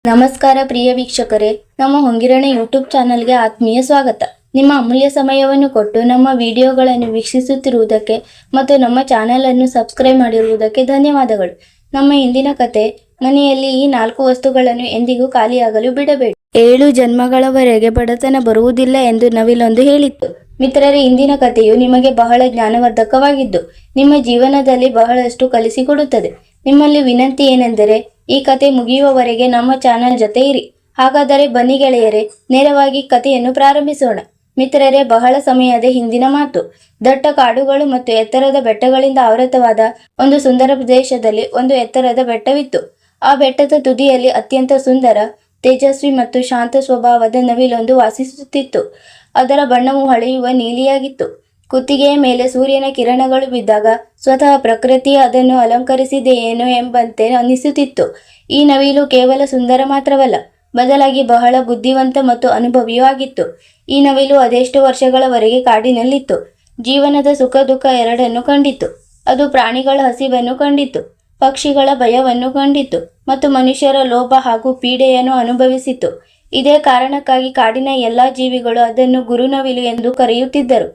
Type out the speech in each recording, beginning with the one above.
ನಮಸ್ಕಾರ ಪ್ರಿಯ ವೀಕ್ಷಕರೇ, ನಮ್ಮ ಹೊಂಗಿರಣೆ ಯೂಟ್ಯೂಬ್ ಚಾನಲ್ಗೆ ಆತ್ಮೀಯ ಸ್ವಾಗತ. ನಿಮ್ಮ ಅಮೂಲ್ಯ ಸಮಯವನ್ನು ಕೊಟ್ಟು ನಮ್ಮ ವಿಡಿಯೋಗಳನ್ನು ವೀಕ್ಷಿಸುತ್ತಿರುವುದಕ್ಕೆ ಮತ್ತು ನಮ್ಮ ಚಾನೆಲ್ ಅನ್ನು ಸಬ್ಸ್ಕ್ರೈಬ್ ಮಾಡಿರುವುದಕ್ಕೆ ಧನ್ಯವಾದಗಳು. ನಮ್ಮ ಇಂದಿನ ಕತೆ, ಮನೆಯಲ್ಲಿ ಈ 4 ವಸ್ತುಗಳನ್ನು ಎಂದಿಗೂ ಖಾಲಿಯಾಗಲು ಬಿಡಬೇಡಿ. 7 ಜನ್ಮಗಳವರೆಗೆ ಬಡತನ ಬರುವುದಿಲ್ಲ ಎಂದು ನವಿಲೊಂದು ಹೇಳಿತ್ತು. ಮಿತ್ರರೇ, ಇಂದಿನ ಕಥೆಯು ನಿಮಗೆ ಬಹಳ ಜ್ಞಾನವರ್ಧಕವಾಗಿದ್ದು ನಿಮ್ಮ ಜೀವನದಲ್ಲಿ ಬಹಳಷ್ಟು ಕಲಿಸಿಕೊಡುತ್ತದೆ. ನಿಮ್ಮಲ್ಲಿ ವಿನಂತಿ ಏನೆಂದರೆ ಈ ಕತೆ ಮುಗಿಯುವವರೆಗೆ ನಮ್ಮ ಚಾನೆಲ್ ಜೊತೆ ಇರಿ. ಹಾಗಾದರೆ ಬನ್ನಿ ಗೆಳೆಯರೇ, ನೇರವಾಗಿ ಕಥೆಯನ್ನು ಪ್ರಾರಂಭಿಸೋಣ. ಮಿತ್ರರೇ, ಬಹಳ ಸಮಯದ ಹಿಂದಿನ ಮಾತು. ದಟ್ಟ ಕಾಡುಗಳು ಮತ್ತು ಎತ್ತರದ ಬೆಟ್ಟಗಳಿಂದ ಆವೃತವಾದ ಒಂದು ಸುಂದರ ಪ್ರದೇಶದಲ್ಲಿ ಒಂದು ಎತ್ತರದ ಬೆಟ್ಟವಿತ್ತು. ಆ ಬೆಟ್ಟದ ತುದಿಯಲ್ಲಿ ಅತ್ಯಂತ ಸುಂದರ, ತೇಜಸ್ವಿ ಮತ್ತು ಶಾಂತ ಸ್ವಭಾವದ ನವಿಲೊಂದು ವಾಸಿಸುತ್ತಿತ್ತು. ಅದರ ಬಣ್ಣವು ಹೊಳೆಯುವ ನೀಲಿಯಾಗಿತ್ತು. ಕುತ್ತಿಗೆಯ ಮೇಲೆ ಸೂರ್ಯನ ಕಿರಣಗಳು ಬಿದ್ದಾಗ ಸ್ವತಃ ಪ್ರಕೃತಿಯೇ ಅದನ್ನು ಅಲಂಕರಿಸಿದೆಯೇನೋ ಎಂಬಂತೆ ಅನಿಸುತ್ತಿತ್ತು. ಈ ನವಿಲು ಕೇವಲ ಸುಂದರ ಮಾತ್ರವಲ್ಲ, ಬದಲಾಗಿ ಬಹಳ ಬುದ್ಧಿವಂತ ಮತ್ತು ಅನುಭವಿಯೂ ಆಗಿತ್ತು. ಈ ನವಿಲು ಅದೆಷ್ಟೋ ವರ್ಷಗಳವರೆಗೆ ಕಾಡಿನಲ್ಲಿತ್ತು. ಜೀವನದ ಸುಖ ದುಃಖ ಎರಡನ್ನೂ ಕಂಡಿತು. ಅದು ಪ್ರಾಣಿಗಳ ಹಸಿವನ್ನು ಕಂಡಿತು, ಪಕ್ಷಿಗಳ ಭಯವನ್ನು ಕಂಡಿತು ಮತ್ತು ಮನುಷ್ಯರ ಲೋಭ ಹಾಗೂ ಪೀಡೆಯನ್ನು ಅನುಭವಿಸಿತು. ಇದೇ ಕಾರಣಕ್ಕಾಗಿ ಕಾಡಿನ ಎಲ್ಲ ಜೀವಿಗಳು ಅದನ್ನು ಗುರುನವಿಲು ಎಂದು ಕರೆಯುತ್ತಿದ್ದರು.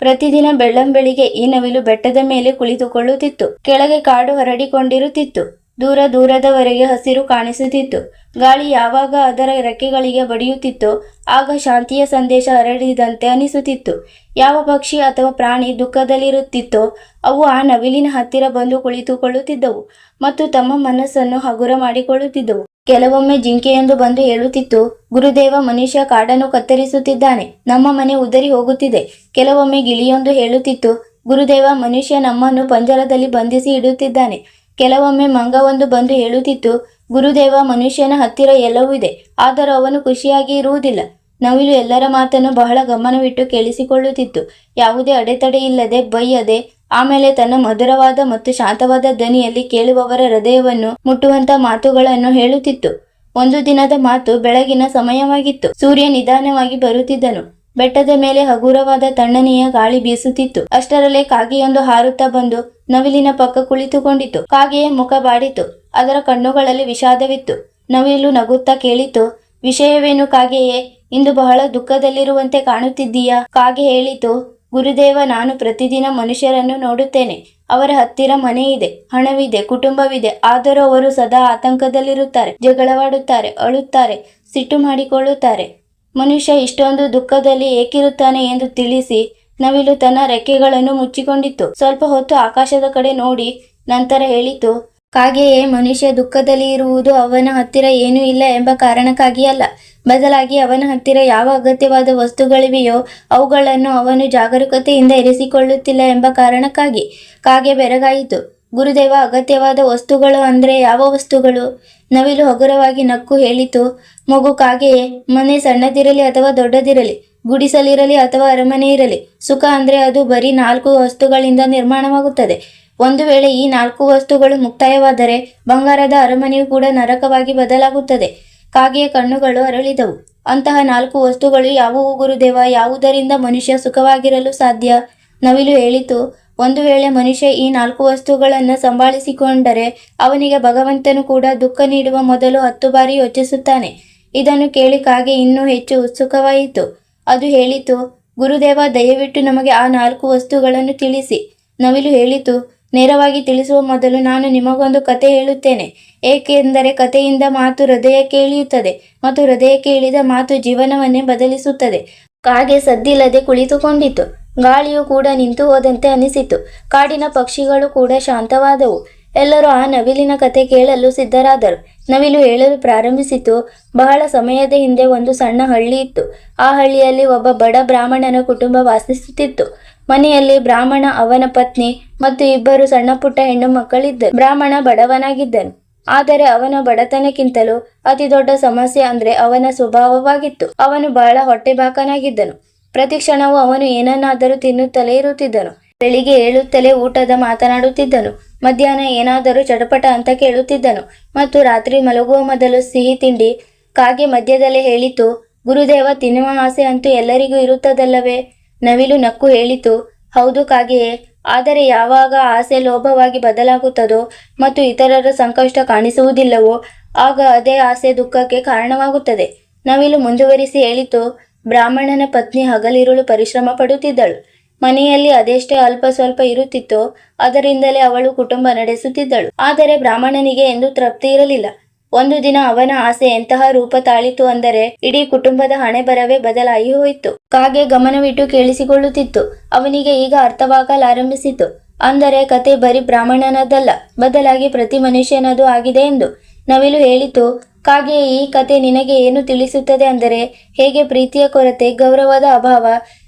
ಪ್ರತಿದಿನ ಬೆಳ್ಳಂಬೆಳಿಗ್ಗೆ ಈ ನವಿಲು ಬೆಟ್ಟದ ಮೇಲೆ ಕುಳಿತುಕೊಳ್ಳುತ್ತಿತ್ತು. ಕೆಳಗೆ ಕಾಡು ಹರಡಿಕೊಂಡಿರುತ್ತಿತ್ತು. ದೂರ ದೂರದವರೆಗೆ ಹಸಿರು ಕಾಣಿಸುತ್ತಿತ್ತು. ಗಾಳಿ ಯಾವಾಗ ಅದರ ರೆಕ್ಕೆಗಳಿಗೆ ಬಡಿಯುತ್ತಿತ್ತೋ ಆಗ ಶಾಂತಿಯ ಸಂದೇಶ ಹರಡಿದಂತೆ ಅನಿಸುತ್ತಿತ್ತು. ಯಾವ ಪಕ್ಷಿ ಅಥವಾ ಪ್ರಾಣಿ ದುಃಖದಲ್ಲಿರುತ್ತಿತ್ತೋ ಅವು ಆ ನವಿಲಿನ ಹತ್ತಿರ ಬಂದು ಕುಳಿತುಕೊಳ್ಳುತ್ತಿದ್ದವು ಮತ್ತು ತಮ್ಮ ಮನಸ್ಸನ್ನು ಹಗುರ ಮಾಡಿಕೊಳ್ಳುತ್ತಿದ್ದವು. ಕೆಲವೊಮ್ಮೆ ಜಿಂಕೆಯೊಂದು ಬಂದು ಹೇಳುತ್ತಿತ್ತು, ಗುರುದೇವ, ಮನುಷ್ಯ ಕಾಡನ್ನು ಕತ್ತರಿಸುತ್ತಿದ್ದಾನೆ, ನಮ್ಮ ಮನೆ ಉದರಿ ಹೋಗುತ್ತಿದೆ. ಕೆಲವೊಮ್ಮೆ ಗಿಳಿಯೊಂದು ಹೇಳುತ್ತಿತ್ತು, ಗುರುದೇವ, ಮನುಷ್ಯ ನಮ್ಮನ್ನು ಪಂಜರದಲ್ಲಿ ಬಂಧಿಸಿ ಇಡುತ್ತಿದ್ದಾನೆ. ಕೆಲವೊಮ್ಮೆ ಮಂಗವೊಂದು ಬಂದು ಹೇಳುತ್ತಿತ್ತು, ಗುರುದೇವ, ಮನುಷ್ಯನ ಹತ್ತಿರ ಎಲ್ಲವೂ ಇದೆ, ಆದರೂ ಅವನು ಖುಷಿಯಾಗಿ ಇರುವುದಿಲ್ಲ. ನವಿಲು ಎಲ್ಲರ ಮಾತನ್ನು ಬಹಳ ಗಮನವಿಟ್ಟು ಕೇಳಿಸಿಕೊಳ್ಳುತ್ತಿತ್ತು. ಯಾವುದೇ ಅಡೆತಡೆ ಇಲ್ಲದೆ, ಬೈಯದೆ, ಆಮೇಲೆ ತನ್ನ ಮಧುರವಾದ ಮತ್ತು ಶಾಂತವಾದ ಧ್ವನಿಯಲ್ಲಿ ಕೇಳುವವರ ಹೃದಯವನ್ನು ಮುಟ್ಟುವಂತ ಮಾತುಗಳನ್ನು ಹೇಳುತ್ತಿತ್ತು. ಒಂದು ದಿನದ ಮಾತು. ಬೆಳಗಿನ ಸಮಯವಾಗಿತ್ತು. ಸೂರ್ಯ ನಿಧಾನವಾಗಿ ಬರುತ್ತಿದ್ದನು. ಬೆಟ್ಟದ ಮೇಲೆ ಹಗುರವಾದ ತಣ್ಣನೆಯ ಗಾಳಿ ಬೀಸುತ್ತಿತ್ತು. ಅಷ್ಟರಲ್ಲೇ ಕಾಗೆಯೊಂದು ಹಾರುತ್ತಾ ಬಂದು ನವಿಲಿನ ಪಕ್ಕ ಕುಳಿತುಕೊಂಡಿತು. ಕಾಗೆಯ ಮುಖ ಬಾಡಿತು. ಅದರ ಕಣ್ಣುಗಳಲ್ಲಿ ವಿಷಾದವಿತ್ತು. ನವಿಲು ನಗುತ್ತಾ ಕೇಳಿತು, ವಿಷಯವೇನು ಕಾಗೆಯೇ? ಇಂದು ಬಹಳ ದುಃಖದಲ್ಲಿರುವಂತೆ ಕಾಣುತ್ತಿದ್ದೀಯಾ? ಕಾಗೆ ಹೇಳಿತು, ಗುರುದೇವ, ನಾನು ಪ್ರತಿದಿನ ಮನುಷ್ಯರನ್ನು ನೋಡುತ್ತೇನೆ. ಅವರ ಹತ್ತಿರ ಮನೆ ಇದೆ, ಹಣವಿದೆ, ಕುಟುಂಬವಿದೆ, ಆದರೂ ಅವರು ಸದಾ ಆತಂಕದಲ್ಲಿರುತ್ತಾರೆ, ಜಗಳವಾಡುತ್ತಾರೆ, ಅಳುತ್ತಾರೆ, ಸಿಟ್ಟು ಮಾಡಿಕೊಳ್ಳುತ್ತಾರೆ. ಮನುಷ್ಯ ಇಷ್ಟೊಂದು ದುಃಖದಲ್ಲಿ ಏಕಿರುತ್ತಾನೆ ಎಂದು ತಿಳಿಸಿ ನವಿಲು ತನ್ನ ರೆಕ್ಕೆಗಳನ್ನು ಮುಚ್ಚಿಕೊಂಡಿತ್ತು. ಸ್ವಲ್ಪ ಹೊತ್ತು ಆಕಾಶದ ಕಡೆ ನೋಡಿ ನಂತರ ಹೇಳಿತು, ಕಾಗೆಯೇ, ಮನುಷ್ಯ ದುಃಖದಲ್ಲಿ ಇರುವುದು ಅವನ ಹತ್ತಿರ ಏನೂ ಇಲ್ಲ ಎಂಬ ಕಾರಣಕ್ಕಾಗಿ ಅಲ್ಲ, ಬದಲಾಗಿ ಅವನ ಹತ್ತಿರ ಯಾವ ಅಗತ್ಯವಾದ ವಸ್ತುಗಳಿವೆಯೋ ಅವುಗಳನ್ನು ಅವನು ಜಾಗರೂಕತೆಯಿಂದ ಇರಿಸಿಕೊಳ್ಳುತ್ತಿಲ್ಲ ಎಂಬ ಕಾರಣಕ್ಕಾಗಿ. ಕಾಗೆ ಬೆರಗಾಯಿತು. ಗುರುದೇವ, ಅಗತ್ಯವಾದ ವಸ್ತುಗಳು ಅಂದರೆ ಯಾವ ವಸ್ತುಗಳು? ನವಿಲು ಹಗುರವಾಗಿ ನಕ್ಕು ಹೇಳಿತು, ಮಗು ಕಾಗೆಯೇ, ಮನೆ ಸಣ್ಣದಿರಲಿ ಅಥವಾ ದೊಡ್ಡದಿರಲಿ, ಗುಡಿಸಲಿರಲಿ ಅಥವಾ ಅರಮನೆ ಇರಲಿ, ಸುಖ ಅಂದರೆ ಅದು ಬರೀ 4 ವಸ್ತುಗಳಿಂದ ನಿರ್ಮಾಣವಾಗುತ್ತದೆ. ಒಂದು ವೇಳೆ ಈ 4 ವಸ್ತುಗಳು ಮುಕ್ತಾಯವಾದರೆ ಬಂಗಾರದ ಅರಮನೆಯು ಕೂಡ ನರಕವಾಗಿ ಬದಲಾಗುತ್ತದೆ. ಕಾಗೆಯ ಕಣ್ಣುಗಳು ಅರಳಿದವು. ಅಂತಹ 4 ವಸ್ತುಗಳು ಯಾವುವು ಗುರುದೇವ? ಯಾವುದರಿಂದ ಮನುಷ್ಯ ಸುಖವಾಗಿರಲು ಸಾಧ್ಯ? ನವಿಲು ಹೇಳಿತು, ಒಂದು ವೇಳೆ ಮನುಷ್ಯ ಈ 4 ವಸ್ತುಗಳನ್ನು ಸಂಭಾಳಿಸಿಕೊಂಡರೆ ಅವನಿಗೆ ಭಗವಂತನು ಕೂಡ ದುಃಖ ನೀಡುವ ಮೊದಲು 10 ಬಾರಿ ಯೋಚಿಸುತ್ತಾನೆ. ಇದನ್ನು ಕೇಳಿ ಕಾಗೆ ಇನ್ನೂ ಹೆಚ್ಚು ಉತ್ಸುಕವಾಯಿತು. ಅದು ಹೇಳಿತು, ಗುರುದೇವ, ದಯವಿಟ್ಟು ನಮಗೆ ಆ 4 ವಸ್ತುಗಳನ್ನು ತಿಳಿಸಿ. ನವಿಲು ಹೇಳಿತು, ನೇರವಾಗಿ ತಿಳಿಸುವ ಮೊದಲು ನಾನು ನಿಮಗೊಂದು ಕತೆ ಹೇಳುತ್ತೇನೆ. ಏಕೆಂದರೆ ಕಥೆಯಿಂದ ಮಾತು ಹೃದಯಕ್ಕೆ ಇಳಿಯುತ್ತದೆ ಮತ್ತು ಹೃದಯಕ್ಕೆ ಇಳಿದ ಮಾತು ಜೀವನವನ್ನೇ ಬದಲಿಸುತ್ತದೆ. ಕಾಗೆ ಸದ್ದಿಲ್ಲದೆ ಕುಳಿತುಕೊಂಡಿತು. ಗಾಳಿಯು ಕೂಡ ನಿಂತು ಹೋದಂತೆ ಅನಿಸಿತು. ಕಾಡಿನ ಪಕ್ಷಿಗಳು ಕೂಡ ಶಾಂತವಾದವು. ಎಲ್ಲರೂ ಆ ನವಿಲಿನ ಕತೆ ಕೇಳಲು ಸಿದ್ಧರಾದರು. ನವಿಲು ಹೇಳಲು ಪ್ರಾರಂಭಿಸಿತು, ಬಹಳ ಸಮಯದ ಹಿಂದೆ ಒಂದು ಸಣ್ಣ ಹಳ್ಳಿ ಇತ್ತು. ಆ ಹಳ್ಳಿಯಲ್ಲಿ ಒಬ್ಬ ಬಡ ಬ್ರಾಹ್ಮಣನ ಕುಟುಂಬ ವಾಸಿಸುತ್ತಿತ್ತು. ಮನೆಯಲ್ಲಿ ಬ್ರಾಹ್ಮಣ, ಅವನ ಪತ್ನಿ ಮತ್ತು 2 ಸಣ್ಣ ಪುಟ್ಟ ಹೆಣ್ಣು ಮಕ್ಕಳಿದ್ದರು. ಬ್ರಾಹ್ಮಣ ಬಡವನಾಗಿದ್ದನು, ಆದರೆ ಅವನ ಬಡತನಕ್ಕಿಂತಲೂ ಅತಿ ದೊಡ್ಡ ಸಮಸ್ಯೆ ಅಂದ್ರೆ ಅವನ ಸ್ವಭಾವವಾಗಿತ್ತು. ಅವನು ಬಹಳ ಹೊಟ್ಟೆಬಾಕನಾಗಿದ್ದನು. ಪ್ರತಿ ಕ್ಷಣವೂ ಅವನು ಏನನ್ನಾದರೂ ತಿನ್ನುತ್ತಲೇ ಇರುತ್ತಿದ್ದನು. ಬೆಳಿಗ್ಗೆ ಏಳುತ್ತಲೇ ಊಟದ ಮಾತನಾಡುತ್ತಿದ್ದನು, ಮಧ್ಯಾಹ್ನ ಏನಾದರೂ ಚಟಪಟ ಅಂತ ಕೇಳುತ್ತಿದ್ದನು ಮತ್ತು ರಾತ್ರಿ ಮಲಗುವ ಮೊದಲು ಸಿಹಿ ತಿಂಡಿ. ಕಾಗೆ ಮಧ್ಯದಲ್ಲೇ ಹೇಳಿತು, ಗುರುದೇವ, ತಿನ್ನುವ ಆಸೆ ಅಂತೂ ಎಲ್ಲರಿಗೂ ಇರುತ್ತದಲ್ಲವೇ? ನವಿಲು ನಕ್ಕು ಹೇಳಿತು, ಹೌದು ಕಾಗೆಯೇ, ಆದರೆ ಯಾವಾಗ ಆಸೆ ಲೋಭವಾಗಿ ಬದಲಾಗುತ್ತದೋ ಮತ್ತು ಇತರರ ಸಂಕಷ್ಟ ಕಾಣಿಸುವುದಿಲ್ಲವೋ ಆಗ ಅದೇ ಆಸೆ ದುಃಖಕ್ಕೆ ಕಾರಣವಾಗುತ್ತದೆ. ನವಿಲು ಮುಂದುವರಿಸಿ ಹೇಳಿತು, ಬ್ರಾಹ್ಮಣನ ಪತ್ನಿ ಹಗಲಿರುಳು ಪರಿಶ್ರಮ ಪಡುತ್ತಿದ್ದಳು. ಮನೆಯಲ್ಲಿ ಅದೆಷ್ಟೇ ಅಲ್ಪ ಸ್ವಲ್ಪ ಇರುತ್ತಿತ್ತೋ ಅದರಿಂದಲೇ ಅವಳು ಕುಟುಂಬ ನಡೆಸುತ್ತಿದ್ದಳು. ಆದರೆ ಬ್ರಾಹ್ಮಣನಿಗೆ ಎಂದೂ ತೃಪ್ತಿ ಇರಲಿಲ್ಲ. ಒಂದು ದಿನ ಅವನ ಆಸೆ ಎಂತಹ ರೂಪ ತಾಳಿತು ಅಂದರೆ ಇಡೀ ಕುಟುಂಬದ ಹಣೆಬರವೇ ಬದಲಾಗಿ ಹೋಯಿತು. ಕಾಗೆ ಗಮನವಿಟ್ಟು ಕೇಳಿಸಿಕೊಳ್ಳುತ್ತಿತ್ತು. ಅವನಿಗೆ ಈಗ ಅರ್ಥವಾಗಲಾರಂಭಿಸಿತು. ಅಂದರೆ ಕತೆ ಬರೀ ಬ್ರಾಹ್ಮಣನದಲ್ಲ, ಬದಲಾಗಿ ಪ್ರತಿ ಮನುಷ್ಯನದು ಆಗಿದೆ ಎಂದು. ನವಿಲು ಹೇಳಿತು, ಕಾಗೆ, ಈ ಕತೆ ನಿನಗೆ ಏನು ತಿಳಿಸುತ್ತದೆ ಅಂದರೆ ಹೇಗೆ ಪ್ರೀತಿಯ ಕೊರತೆ, ಗೌರವದ ಅಭಾವ,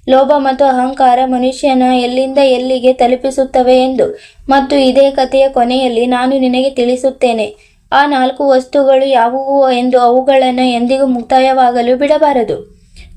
ಲೋಭ ಮತ್ತು ಅಹಂಕಾರ ಮನುಷ್ಯನ ಎಲ್ಲಿಂದ ಎಲ್ಲಿಗೆ ತಲುಪಿಸುತ್ತವೆ ಎಂದು. ಮತ್ತು ಇದೇ ಕಥೆಯ ಕೊನೆಯಲ್ಲಿ ನಾನು ನಿನಗೆ ತಿಳಿಸುತ್ತೇನೆ ಆ 4 ವಸ್ತುಗಳು ಯಾವುವು ಎಂದು. ಅವುಗಳನ್ನು ಎಂದಿಗೂ ಮುಕ್ತಾಯವಾಗಲು ಬಿಡಬಾರದು.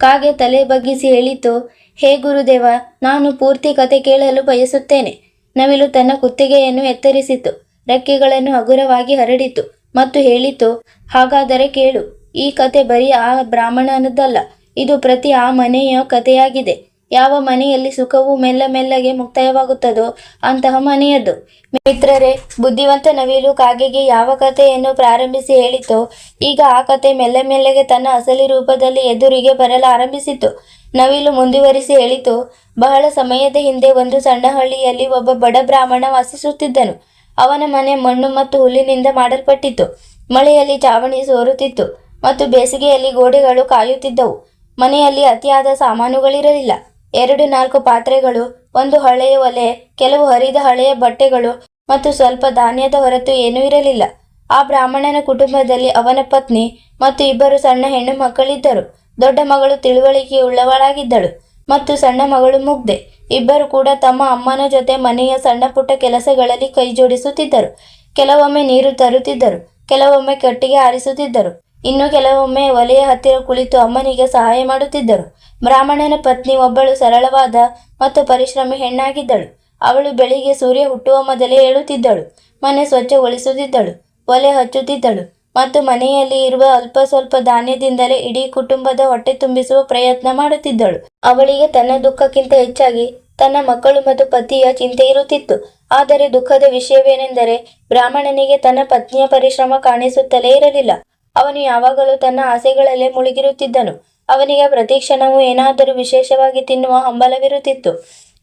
ಕಾಗೆ ತಲೆ ಬಗ್ಗಿಸಿ ಹೇಳಿತು, ಹೇ ಗುರುದೇವ, ನಾನು ಪೂರ್ತಿ ಕತೆ ಕೇಳಲು ಬಯಸುತ್ತೇನೆ. ನವಿಲು ತನ್ನ ಕುತ್ತಿಗೆಯನ್ನು ಎತ್ತರಿಸಿತು, ರೆಕ್ಕೆಗಳನ್ನು ಹಗುರವಾಗಿ ಹರಡಿತು ಮತ್ತು ಹೇಳಿತು, ಹಾಗಾದರೆ ಕೇಳು. ಈ ಕತೆ ಬರೀ ಆ ಬ್ರಾಹ್ಮಣನದಲ್ಲ, ಇದು ಪ್ರತಿ ಆ ಮನೆಯ ಕಥೆಯಾಗಿದೆ. ಯಾವ ಮನೆಯಲ್ಲಿ ಸುಖವು ಮೆಲ್ಲ ಮೆಲ್ಲಗೆ ಮುಕ್ತಾಯವಾಗುತ್ತದೋ ಅಂತಹ ಮನೆಯದು. ಮಿತ್ರರೇ, ಬುದ್ಧಿವಂತ ನವಿಲು ಕಾಗೆಗೆ ಯಾವ ಕಥೆಯನ್ನು ಪ್ರಾರಂಭಿಸಿ ಹೇಳಿತೋ ಈಗ ಆ ಕತೆ ಮೆಲ್ಲ ಮೆಲ್ಲಗೆ ತನ್ನ ಅಸಲಿ ರೂಪದಲ್ಲಿ ಎದುರಿಗೆ ಬರಲಾರಂಭಿಸಿತು. ನವಿಲು ಮುಂದುವರಿಸಿ ಹೇಳಿತು, ಬಹಳ ಸಮಯದ ಹಿಂದೆ ಒಂದು ಸಣ್ಣ ಹಳ್ಳಿಯಲ್ಲಿ ಒಬ್ಬ ಬಡ ಬ್ರಾಹ್ಮಣ ವಾಸಿಸುತ್ತಿದ್ದನು. ಅವನ ಮನೆ ಮಣ್ಣು ಮತ್ತು ಹುಲ್ಲಿನಿಂದ ಮಾಡಲ್ಪಟ್ಟಿತ್ತು. ಮಳೆಯಲ್ಲಿ ಚಾವಣಿ ಸೋರುತ್ತಿತ್ತು ಮತ್ತು ಬೇಸಿಗೆಯಲ್ಲಿ ಗೋಡೆಗಳು ಕಾಯುತ್ತಿದ್ದವು. ಮನೆಯಲ್ಲಿ ಅತಿಯಾದ ಸಾಮಾನುಗಳಿರಲಿಲ್ಲ. 2-4 ಪಾತ್ರೆಗಳು, ಒಂದು ಹಳೆಯ ಒಲೆ, ಕೆಲವು ಹರಿದ ಹಳೆಯ ಬಟ್ಟೆಗಳು ಮತ್ತು ಸ್ವಲ್ಪ ಧಾನ್ಯದ ಹೊರತು ಏನೂ ಇರಲಿಲ್ಲ. ಆ ಬ್ರಾಹ್ಮಣನ ಕುಟುಂಬದಲ್ಲಿ ಅವನ ಪತ್ನಿ ಮತ್ತು 2 ಸಣ್ಣ ಹೆಣ್ಣು ಮಕ್ಕಳಿದ್ದರು. ದೊಡ್ಡ ಮಗಳು ತಿಳುವಳಿಕೆಯುಳ್ಳವಳಾಗಿದ್ದಳು ಮತ್ತು ಸಣ್ಣ ಮಗಳು ಮುಗ್ಧೆ. 2 ಕೂಡ ತಮ್ಮ ಅಮ್ಮನ ಜೊತೆ ಮನೆಯ ಸಣ್ಣ ಪುಟ್ಟ ಕೆಲಸಗಳಲ್ಲಿ ಕೈ ಜೋಡಿಸುತ್ತಿದ್ದರು. ಕೆಲವೊಮ್ಮೆ ನೀರು ತರುತ್ತಿದ್ದರು, ಕೆಲವೊಮ್ಮೆ ಕಟ್ಟಿಗೆ ಆರಿಸುತ್ತಿದ್ದರು, ಇನ್ನು ಕೆಲವೊಮ್ಮೆ ಒಲೆಯ ಹತ್ತಿರ ಕುಳಿತು ಅಮ್ಮನಿಗೆ ಸಹಾಯ ಮಾಡುತ್ತಿದ್ದರು. ಬ್ರಾಹ್ಮಣನ ಪತ್ನಿ ಒಬ್ಬಳು ಸರಳವಾದ ಮತ್ತು ಪರಿಶ್ರಮಿ ಹೆಣ್ಣಾಗಿದ್ದಳು. ಅವಳು ಬೆಳಿಗ್ಗೆ ಸೂರ್ಯ ಹುಟ್ಟುವ ಮೊದಲೇ ಏಳುತ್ತಿದ್ದಳು, ಮನೆ ಸ್ವಚ್ಛಗೊಳಿಸುತ್ತಿದ್ದಳು, ಒಲೆ ಹಚ್ಚುತ್ತಿದ್ದಳು ಮತ್ತು ಮನೆಯಲ್ಲಿ ಇರುವ ಅಲ್ಪ ಸ್ವಲ್ಪ ಧಾನ್ಯದಿಂದಲೇ ಇಡೀ ಕುಟುಂಬದ ಹೊಟ್ಟೆ ತುಂಬಿಸುವ ಪ್ರಯತ್ನ ಮಾಡುತ್ತಿದ್ದಳು. ಅವಳಿಗೆ ತನ್ನ ದುಃಖಕ್ಕಿಂತ ಹೆಚ್ಚಾಗಿ ತನ್ನ ಮಕ್ಕಳು ಮತ್ತು ಪತಿಯ ಚಿಂತೆ ಇರುತ್ತಿತ್ತು. ಆದರೆ ದುಃಖದ ವಿಷಯವೇನೆಂದರೆ ಬ್ರಾಹ್ಮಣನಿಗೆ ತನ್ನ ಪತ್ನಿಯ ಪರಿಶ್ರಮ ಕಾಣಿಸುತ್ತಲೇ ಇರಲಿಲ್ಲ. ಅವನು ಯಾವಾಗಲೂ ತನ್ನ ಆಸೆಗಳಲ್ಲೇ ಮುಳುಗಿರುತ್ತಿದ್ದನು. ಅವನಿಗೆ ಪ್ರತಿ ಕ್ಷಣವೂ ಏನಾದರೂ ವಿಶೇಷವಾಗಿ ತಿನ್ನುವ ಹಂಬಲವಿರುತ್ತಿತ್ತು.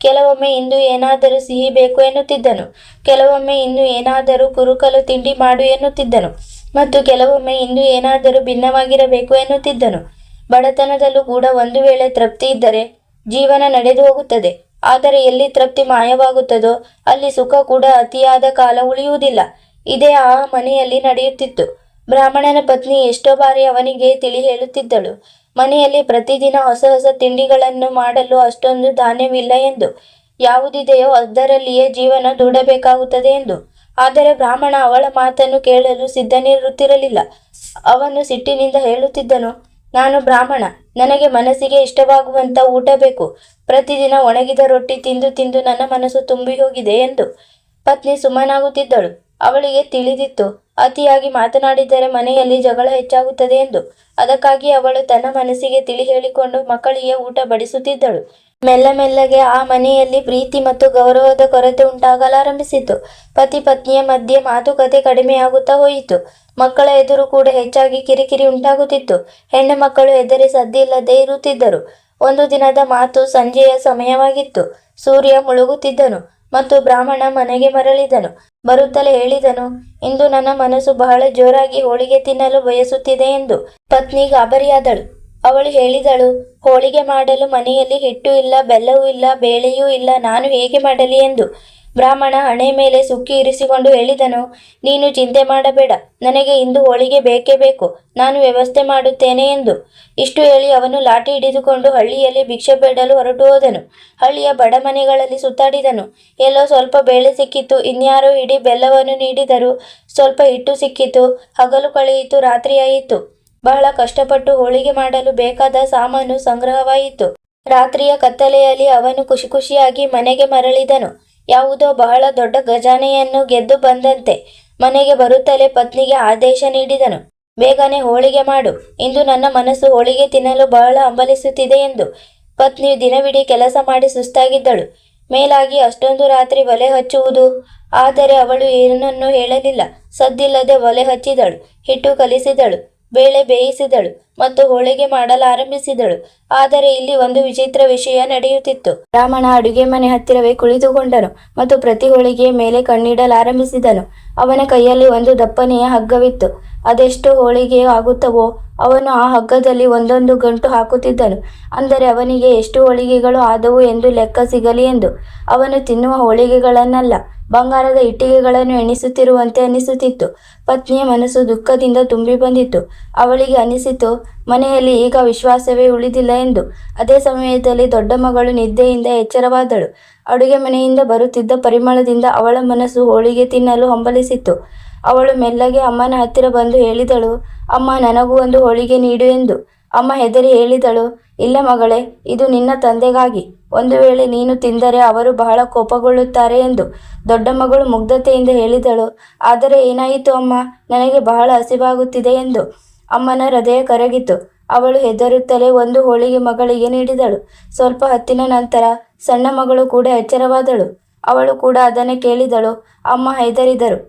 ಕೆಲವೊಮ್ಮೆ ಇಂದು ಏನಾದರೂ ಸಿಹಿ ಬೇಕು ಎನ್ನುತ್ತಿದ್ದನು, ಕೆಲವೊಮ್ಮೆ ಇನ್ನು ಏನಾದರೂ ಕುರುಕಲು ತಿಂಡಿ ಮಾಡು ಎನ್ನುತ್ತಿದ್ದನು ಮತ್ತು ಕೆಲವೊಮ್ಮೆ ಇಂದು ಏನಾದರೂ ಭಿನ್ನವಾಗಿರಬೇಕು ಎನ್ನುತ್ತಿದ್ದನು. ಬಡತನದಲ್ಲೂ ಕೂಡ ಒಂದು ವೇಳೆ ತೃಪ್ತಿ ಇದ್ದರೆ ಜೀವನ ನಡೆದು ಹೋಗುತ್ತದೆ. ಆದರೆ ಎಲ್ಲಿ ತೃಪ್ತಿ ಮಾಯವಾಗುತ್ತದೋ ಅಲ್ಲಿ ಸುಖ ಕೂಡ ಅತಿಯಾದ ಕಾಲ ಉಳಿಯುವುದಿಲ್ಲ. ಇದೇ ಆ ಮನೆಯಲ್ಲಿ ನಡೆಯುತ್ತಿತ್ತು. ಬ್ರಾಹ್ಮಣನ ಪತ್ನಿ ಎಷ್ಟೋ ಬಾರಿ ಅವನಿಗೆ ತಿಳಿ ಹೇಳುತ್ತಿದ್ದಳು, ಮನೆಯಲ್ಲಿ ಪ್ರತಿದಿನ ಹೊಸ ಹೊಸ ತಿಂಡಿಗಳನ್ನು ಮಾಡಲು ಅಷ್ಟೊಂದು ಧಾನ್ಯವಿಲ್ಲ ಎಂದು, ಯಾವುದಿದೆಯೋ ಅದರಲ್ಲಿಯೇ ಜೀವನ ದೂಡಬೇಕಾಗುತ್ತದೆ ಎಂದು. ಆದರೆ ಬ್ರಾಹ್ಮಣ ಅವಳ ಮಾತನ್ನು ಕೇಳಲು ಸಿದ್ಧನಿರುತ್ತಿರಲಿಲ್ಲ. ಅವನು ಸಿಟ್ಟಿನಿಂದ ಹೇಳುತ್ತಿದ್ದನು, ನಾನು ಬ್ರಾಹ್ಮಣ, ನನಗೆ ಮನಸ್ಸಿಗೆ ಇಷ್ಟವಾಗುವಂಥ ಊಟ ಬೇಕು. ಪ್ರತಿದಿನ ಒಣಗಿದ ರೊಟ್ಟಿ ತಿಂದು ತಿಂದು ನನ್ನ ಮನಸ್ಸು ತುಂಬಿ ಹೋಗಿದೆ ಎಂದು. ಪತ್ನಿ ಸುಮ್ಮನಾಗುತ್ತಿದ್ದಳು. ಅವಳಿಗೆ ತಿಳಿದಿತ್ತು, ಅತಿಯಾಗಿ ಮಾತನಾಡಿದರೆ ಮನೆಯಲ್ಲಿ ಜಗಳ ಹೆಚ್ಚಾಗುತ್ತದೆ ಎಂದು. ಅದಕ್ಕಾಗಿ ಅವಳು ತನ್ನ ಮನಸ್ಸಿಗೆ ತಿಳಿ ಹೇಳಿಕೊಂಡು ಮಕ್ಕಳಿಗೆ ಊಟ ಬಡಿಸುತ್ತಿದ್ದಳು. ಮೆಲ್ಲ ಮೆಲ್ಲಗೆ ಆ ಮನೆಯಲ್ಲಿ ಪ್ರೀತಿ ಮತ್ತು ಗೌರವದ ಕೊರತೆ ಉಂಟಾಗಲಾರಂಭಿಸಿತು. ಪತಿ ಪತ್ನಿಯ ಮಧ್ಯೆ ಮಾತುಕತೆ ಕಡಿಮೆಯಾಗುತ್ತಾ ಹೋಯಿತು. ಮಕ್ಕಳ ಎದುರು ಕೂಡ ಹೆಚ್ಚಾಗಿ ಕಿರಿಕಿರಿ ಉಂಟಾಗುತ್ತಿತ್ತು. ಹೆಣ್ಣು ಮಕ್ಕಳು ಹೆದರಿ ಸದ್ದಿಲ್ಲದೆ ಇರುತ್ತಿದ್ದರು. ಒಂದು ದಿನದ ಮಾತು. ಸಂಜೆಯ ಸಮಯವಾಗಿತ್ತು. ಸೂರ್ಯ ಮುಳುಗುತ್ತಿದ್ದನು ಮತ್ತು ಬ್ರಾಹ್ಮಣ ಮನೆಗೆ ಮರಳಿದನು. ಬರುತ್ತಲೇ ಹೇಳಿದನು, ಇಂದು ನನ್ನ ಮನಸ್ಸು ಬಹಳ ಜೋರಾಗಿ ಹೋಳಿಗೆ ತಿನ್ನಲು ಬಯಸುತ್ತಿದೆ ಎಂದು. ಪತ್ನಿ ಗಾಬರಿಯಾದಳು. ಅವಳು ಹೇಳಿದಳು, ಹೋಳಿಗೆ ಮಾಡಲು ಮನೆಯಲ್ಲಿ ಹಿಟ್ಟು ಇಲ್ಲ, ಬೆಲ್ಲವೂ ಇಲ್ಲ, ಬೇಳೆಯೂ ಇಲ್ಲ, ನಾನು ಹೇಗೆ ಮಾಡಲಿ ಎಂದು. ಬ್ರಾಹ್ಮಣ ಹಣೆ ಮೇಲೆ ಸುಕ್ಕಿ ಇರಿಸಿಕೊಂಡು ಹೇಳಿದನು, ನೀನು ಚಿಂತೆ ಮಾಡಬೇಡ, ನನಗೆ ಇಂದು ಹೋಳಿಗೆ ಬೇಕೇ ಬೇಕು, ನಾನು ವ್ಯವಸ್ಥೆ ಮಾಡುತ್ತೇನೆ ಎಂದು. ಇಷ್ಟು ಹೇಳಿ ಅವನು ಲಾಠಿ ಹಿಡಿದುಕೊಂಡು ಹಳ್ಳಿಯಲ್ಲಿ ಭಿಕ್ಷೆ ಬೇಡಲು ಹೊರಟು ಹೋದನು. ಹಳ್ಳಿಯ ಬಡ ಮನೆಗಳಲ್ಲಿ ಸುತ್ತಾಡಿದನು. ಎಲ್ಲೋ ಸ್ವಲ್ಪ ಬೇಳೆ ಸಿಕ್ಕಿತು, ಇನ್ಯಾರೋ ಇಡೀ ಬೆಲ್ಲವನ್ನು ನೀಡಿದರು. ಸ್ವಲ್ಪ ಹಿಟ್ಟು ಸಿಕ್ಕಿತು. ಹಗಲು ಕಳೆಯಿತು, ರಾತ್ರಿಯಾಯಿತು. ಬಹಳ ಕಷ್ಟಪಟ್ಟು ಹೋಳಿಗೆ ಮಾಡಲು ಬೇಕಾದ ಸಾಮಾನು ಸಂಗ್ರಹವಾಯಿತು. ರಾತ್ರಿಯ ಕತ್ತಲೆಯಲ್ಲಿ ಅವನು ಖುಷಿ ಖುಷಿಯಾಗಿ ಮನೆಗೆ ಮರಳಿದನು. ಯಾವುದೋ ಬಹಳ ದೊಡ್ಡ ಖಜಾನೆಯನ್ನು ಗೆದ್ದು ಬಂದಂತೆ ಮನೆಗೆ ಬರುತ್ತಲೇ ಪತ್ನಿಗೆ ಆದೇಶ ನೀಡಿದನು, ಬೇಗನೆ ಹೋಳಿಗೆ ಮಾಡು, ಇಂದು ನನ್ನ ಮನಸ್ಸು ಹೋಳಿಗೆ ತಿನ್ನಲು ಬಹಳ ಹಂಬಲಿಸುತ್ತಿದೆ ಎಂದು. ಪತ್ನಿಯು ದಿನವಿಡೀ ಕೆಲಸ ಮಾಡಿ ಸುಸ್ತಾಗಿದ್ದಳು. ಮೇಲಾಗಿ ಅಷ್ಟೊಂದು ರಾತ್ರಿ ಒಲೆ ಹಚ್ಚುವುದು? ಆದರೆ ಅವಳು ಏನನ್ನೂ ಹೇಳಲಿಲ್ಲ. ಸದ್ದಿಲ್ಲದೆ ಒಲೆ ಹಚ್ಚಿದಳು, ಹಿಟ್ಟು ಕಲಿಸಿದಳು, ಬೇಳೆ ಬೇಯಿಸಿದಳು ಮತ್ತು ಹೋಳಿಗೆ ಮಾಡಲಾರಂಭಿಸಿದಳು. ಆದರೆ ಇಲ್ಲಿ ಒಂದು ವಿಚಿತ್ರ ವಿಷಯ ನಡೆಯುತ್ತಿತ್ತು. ಬ್ರಾಹ್ಮಣ ಅಡುಗೆ ಮನೆ ಹತ್ತಿರವೇ ಕುಳಿತುಕೊಂಡನು ಮತ್ತು ಪ್ರತಿ ಹೋಳಿಗೆಯ ಮೇಲೆ ಕಣ್ಣಿಡಲಾರಂಭಿಸಿದನು. ಅವನ ಕೈಯಲ್ಲಿ ಒಂದು ದಪ್ಪನೆಯ ಹಗ್ಗವಿತ್ತು. ಅದೆಷ್ಟು ಹೋಳಿಗೆ ಆಗುತ್ತವೋ ಅವನು ಆ ಹಗ್ಗದಲ್ಲಿ ಒಂದೊಂದು ಗಂಟು ಹಾಕುತ್ತಿದ್ದನು. ಅಂದರೆ ಅವನಿಗೆ ಎಷ್ಟು ಹೋಳಿಗೆಗಳು ಆದವು ಎಂದು ಲೆಕ್ಕ ಸಿಗಲಿ ಎಂದು. ಅವನು ತಿನ್ನುವ ಹೋಳಿಗೆಗಳನ್ನಲ್ಲ, ಬಂಗಾರದ ಇಟ್ಟಿಗೆಗಳನ್ನು ಎಣಿಸುತ್ತಿರುವಂತೆ ಅನಿಸುತ್ತಿತ್ತು. ಪತ್ನಿಯ ಮನಸ್ಸು ದುಃಖದಿಂದ ತುಂಬಿ ಬಂದಿತ್ತು. ಅವಳಿಗೆ ಅನಿಸಿತು, ಮನೆಯಲ್ಲಿ ಈಗ ವಿಶ್ವಾಸವೇ ಉಳಿದಿಲ್ಲ ಎಂದು. ಅದೇ ಸಮಯದಲ್ಲಿ ದೊಡ್ಡ ಮಗಳು ನಿದ್ದೆಯಿಂದ ಎಚ್ಚರವಾದಳು. ಅಡುಗೆ ಮನೆಯಿಂದ ಬರುತ್ತಿದ್ದ ಪರಿಮಳದಿಂದ ಅವಳ ಮನಸ್ಸು ಹೋಳಿಗೆ ತಿನ್ನಲು ಹಂಬಲಿಸಿತ್ತು. ಅವಳು ಮೆಲ್ಲಗೆ ಅಮ್ಮನ ಹತ್ತಿರ ಬಂದು ಹೇಳಿದಳು, ಅಮ್ಮ, ನನಗೂ ಒಂದು ಹೋಳಿಗೆ ನೀಡು ಎಂದು. ಅಮ್ಮ ಹೆದರಿ ಹೇಳಿದಳು, ಇಲ್ಲ ಮಗಳೇ, ಇದು ನಿನ್ನ ತಂದೆಗಾಗಿ. ಒಂದು ವೇಳೆ ನೀನು ತಿಂದರೆ ಅವರು ಬಹಳ ಕೋಪಗೊಳ್ಳುತ್ತಾರೆ ಎಂದು. ದೊಡ್ಡ ಮಗಳು ಮುಗ್ಧತೆಯಿಂದ ಹೇಳಿದಳು, ಆದರೆ ಏನಾಯಿತು ಅಮ್ಮ, ನನಗೆ ಬಹಳ ಹಸಿವಾಗುತ್ತಿದೆ ಎಂದು. ಅಮ್ಮನ ಹೃದಯ ಕರಗಿತು. ಅವಳು ಹೆದರುತ್ತಲೇ ಒಂದು ಹೋಳಿಗೆ ಮಗಳಿಗೆ ನೀಡಿದಳು. ಸ್ವಲ್ಪ ಹೊತ್ತಿನ ನಂತರ ಸಣ್ಣ ಮಗಳು ಕೂಡ ಎಚ್ಚರವಾದಳು. ಅವಳು ಕೂಡ ಅದನ್ನೇ ಕೇಳಿದಳು. ಅಮ್ಮ ಹೆದರಿದರು.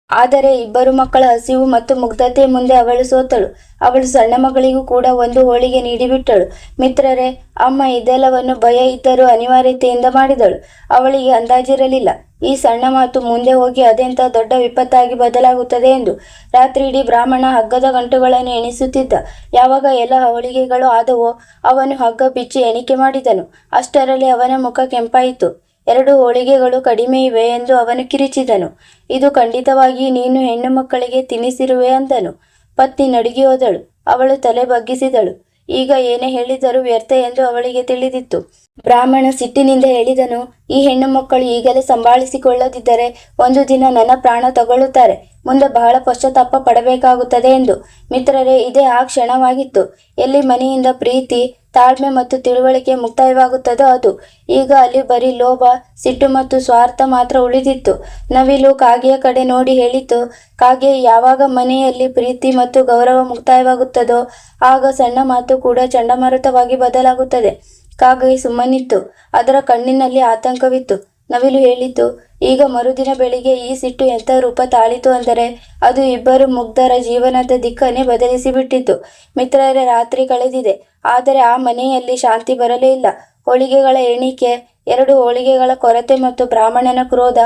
ಆದರೆ ಇಬ್ಬರು ಮಕ್ಕಳ ಹಸಿವು ಮತ್ತು ಮುಗ್ಧತೆ ಮುಂದೆ ಅವಳು ಸೋತಳು. ಅವಳು ಸಣ್ಣ ಮಗಳಿಗೂ ಕೂಡ ಒಂದು ಹೋಳಿಗೆ ನೀಡಿಬಿಟ್ಟಳು. ಮಿತ್ರರೇ, ಅಮ್ಮ ಇದೆಲ್ಲವನ್ನು ಭಯ ಇದ್ದರೂ ಅನಿವಾರ್ಯತೆಯಿಂದ ಮಾಡಿದಳು. ಅವಳಿಗೆ ಅಂದಾಜಿರಲಿಲ್ಲ ಈ ಸಣ್ಣ ಮಾತು ಮುಂದೆ ಹೋಗಿ ಅದೆಂಥ ದೊಡ್ಡ ವಿಪತ್ತಾಗಿ ಬದಲಾಗುತ್ತದೆ ಎಂದು. ರಾತ್ರಿ ಇಡೀ ಬ್ರಾಹ್ಮಣ ಹಗ್ಗದ ಗಂಟುಗಳನ್ನು ಎಣಿಸುತ್ತಿದ್ದ. ಯಾವಾಗ ಎಲ್ಲ ಹೋಳಿಗೆಗಳು ಆದವೋ ಅವನು ಹಗ್ಗ ಬಿಚ್ಚಿ ಎಣಿಕೆ ಮಾಡಿದನು. ಅಷ್ಟರಲ್ಲಿ ಅವನ ಮುಖ ಕೆಂಪಾಯಿತು. 2 ಹೋಳಿಗೆಗಳು ಕಡಿಮೆ ಇವೆ ಎಂದು ಅವನು ಕಿರಿಚಿದನು. ಇದು ಖಂಡಿತವಾಗಿ ನೀನು ಹೆಣ್ಣು ಮಕ್ಕಳಿಗೆ ತಿನ್ನಿಸಿರುವೆ ಅಂದನು. ಪತ್ನಿ ನಡುಗಿ ಹೋದಳು. ಅವಳು ತಲೆ ಬಗ್ಗಿಸಿದಳು. ಈಗ ಏನೇ ಹೇಳಿದರೂ ವ್ಯರ್ಥ ಎಂದು ಅವಳಿಗೆ ತಿಳಿದಿತ್ತು. ಬ್ರಾಹ್ಮಣ ಸಿಟ್ಟಿನಿಂದ ಹೇಳಿದನು, ಈ ಹೆಣ್ಣು ಮಕ್ಕಳು ಈಗಲೇ ಸಂಭಾಳಿಸಿಕೊಳ್ಳದಿದ್ದರೆ ಒಂದು ದಿನ ನನ್ನ ಪ್ರಾಣ ತಗೊಳ್ಳುತ್ತಾರೆ. ಮುಂದೆ ಬಹಳ ಪಶ್ಚಾತ್ತಾಪ ಪಡಬೇಕಾಗುತ್ತದೆ ಎಂದು. ಮಿತ್ರರೇ, ಇದೇ ಆ ಕ್ಷಣವಾಗಿತ್ತು. ಎಲ್ಲಿ ಮನೆಯಿಂದ ಪ್ರೀತಿ, ತಾಳ್ಮೆ ಮತ್ತು ತಿಳುವಳಿಕೆ ಮುಕ್ತಾಯವಾಗುತ್ತದೋ ಅದು. ಈಗ ಅಲ್ಲಿ ಬರೀ ಲೋಭ, ಸಿಟ್ಟು ಮತ್ತು ಸ್ವಾರ್ಥ ಮಾತ್ರ ಉಳಿದಿತ್ತು. ನವಿಲು ಕಾಗೆಯ ಕಡೆ ನೋಡಿ ಹೇಳಿತು, ಕಾಗೆ, ಯಾವಾಗ ಮನೆಯಲ್ಲಿ ಪ್ರೀತಿ ಮತ್ತು ಗೌರವ ಮುಕ್ತಾಯವಾಗುತ್ತದೋ ಆಗ ಸಣ್ಣ ಮಾತು ಕೂಡ ಚಂಡಮಾರುತವಾಗಿ ಬದಲಾಗುತ್ತದೆ. ಕಾಗೆ ಸುಮ್ಮನಿತ್ತು. ಅದರ ಕಣ್ಣಿನಲ್ಲಿ ಆತಂಕವಿತ್ತು. ನವಿಲು ಹೇಳಿತು, ಈಗ ಮರುದಿನ ಬೆಳಿಗ್ಗೆ ಈ ಸಿಟ್ಟು ಎಂಥ ರೂಪ ತಾಳಿತು ಅಂದರೆ ಅದು ಇಬ್ಬರು ಮುಗ್ಧರ ಜೀವನದ ದಿಕ್ಕನ್ನೇ ಬದಲಿಸಿಬಿಟ್ಟಿತು. ಮಿತ್ರರೇ, ರಾತ್ರಿ ಕಳೆದಿದೆ, ಆದರೆ ಆ ಮನೆಯಲ್ಲಿ ಶಾಂತಿ ಬರಲೇ ಇಲ್ಲ. ಹೋಳಿಗೆಗಳ ಎಣಿಕೆ, 2 ಹೋಳಿಗೆಗಳ ಕೊರತೆ ಮತ್ತು ಬ್ರಾಹ್ಮಣನ ಕ್ರೋಧ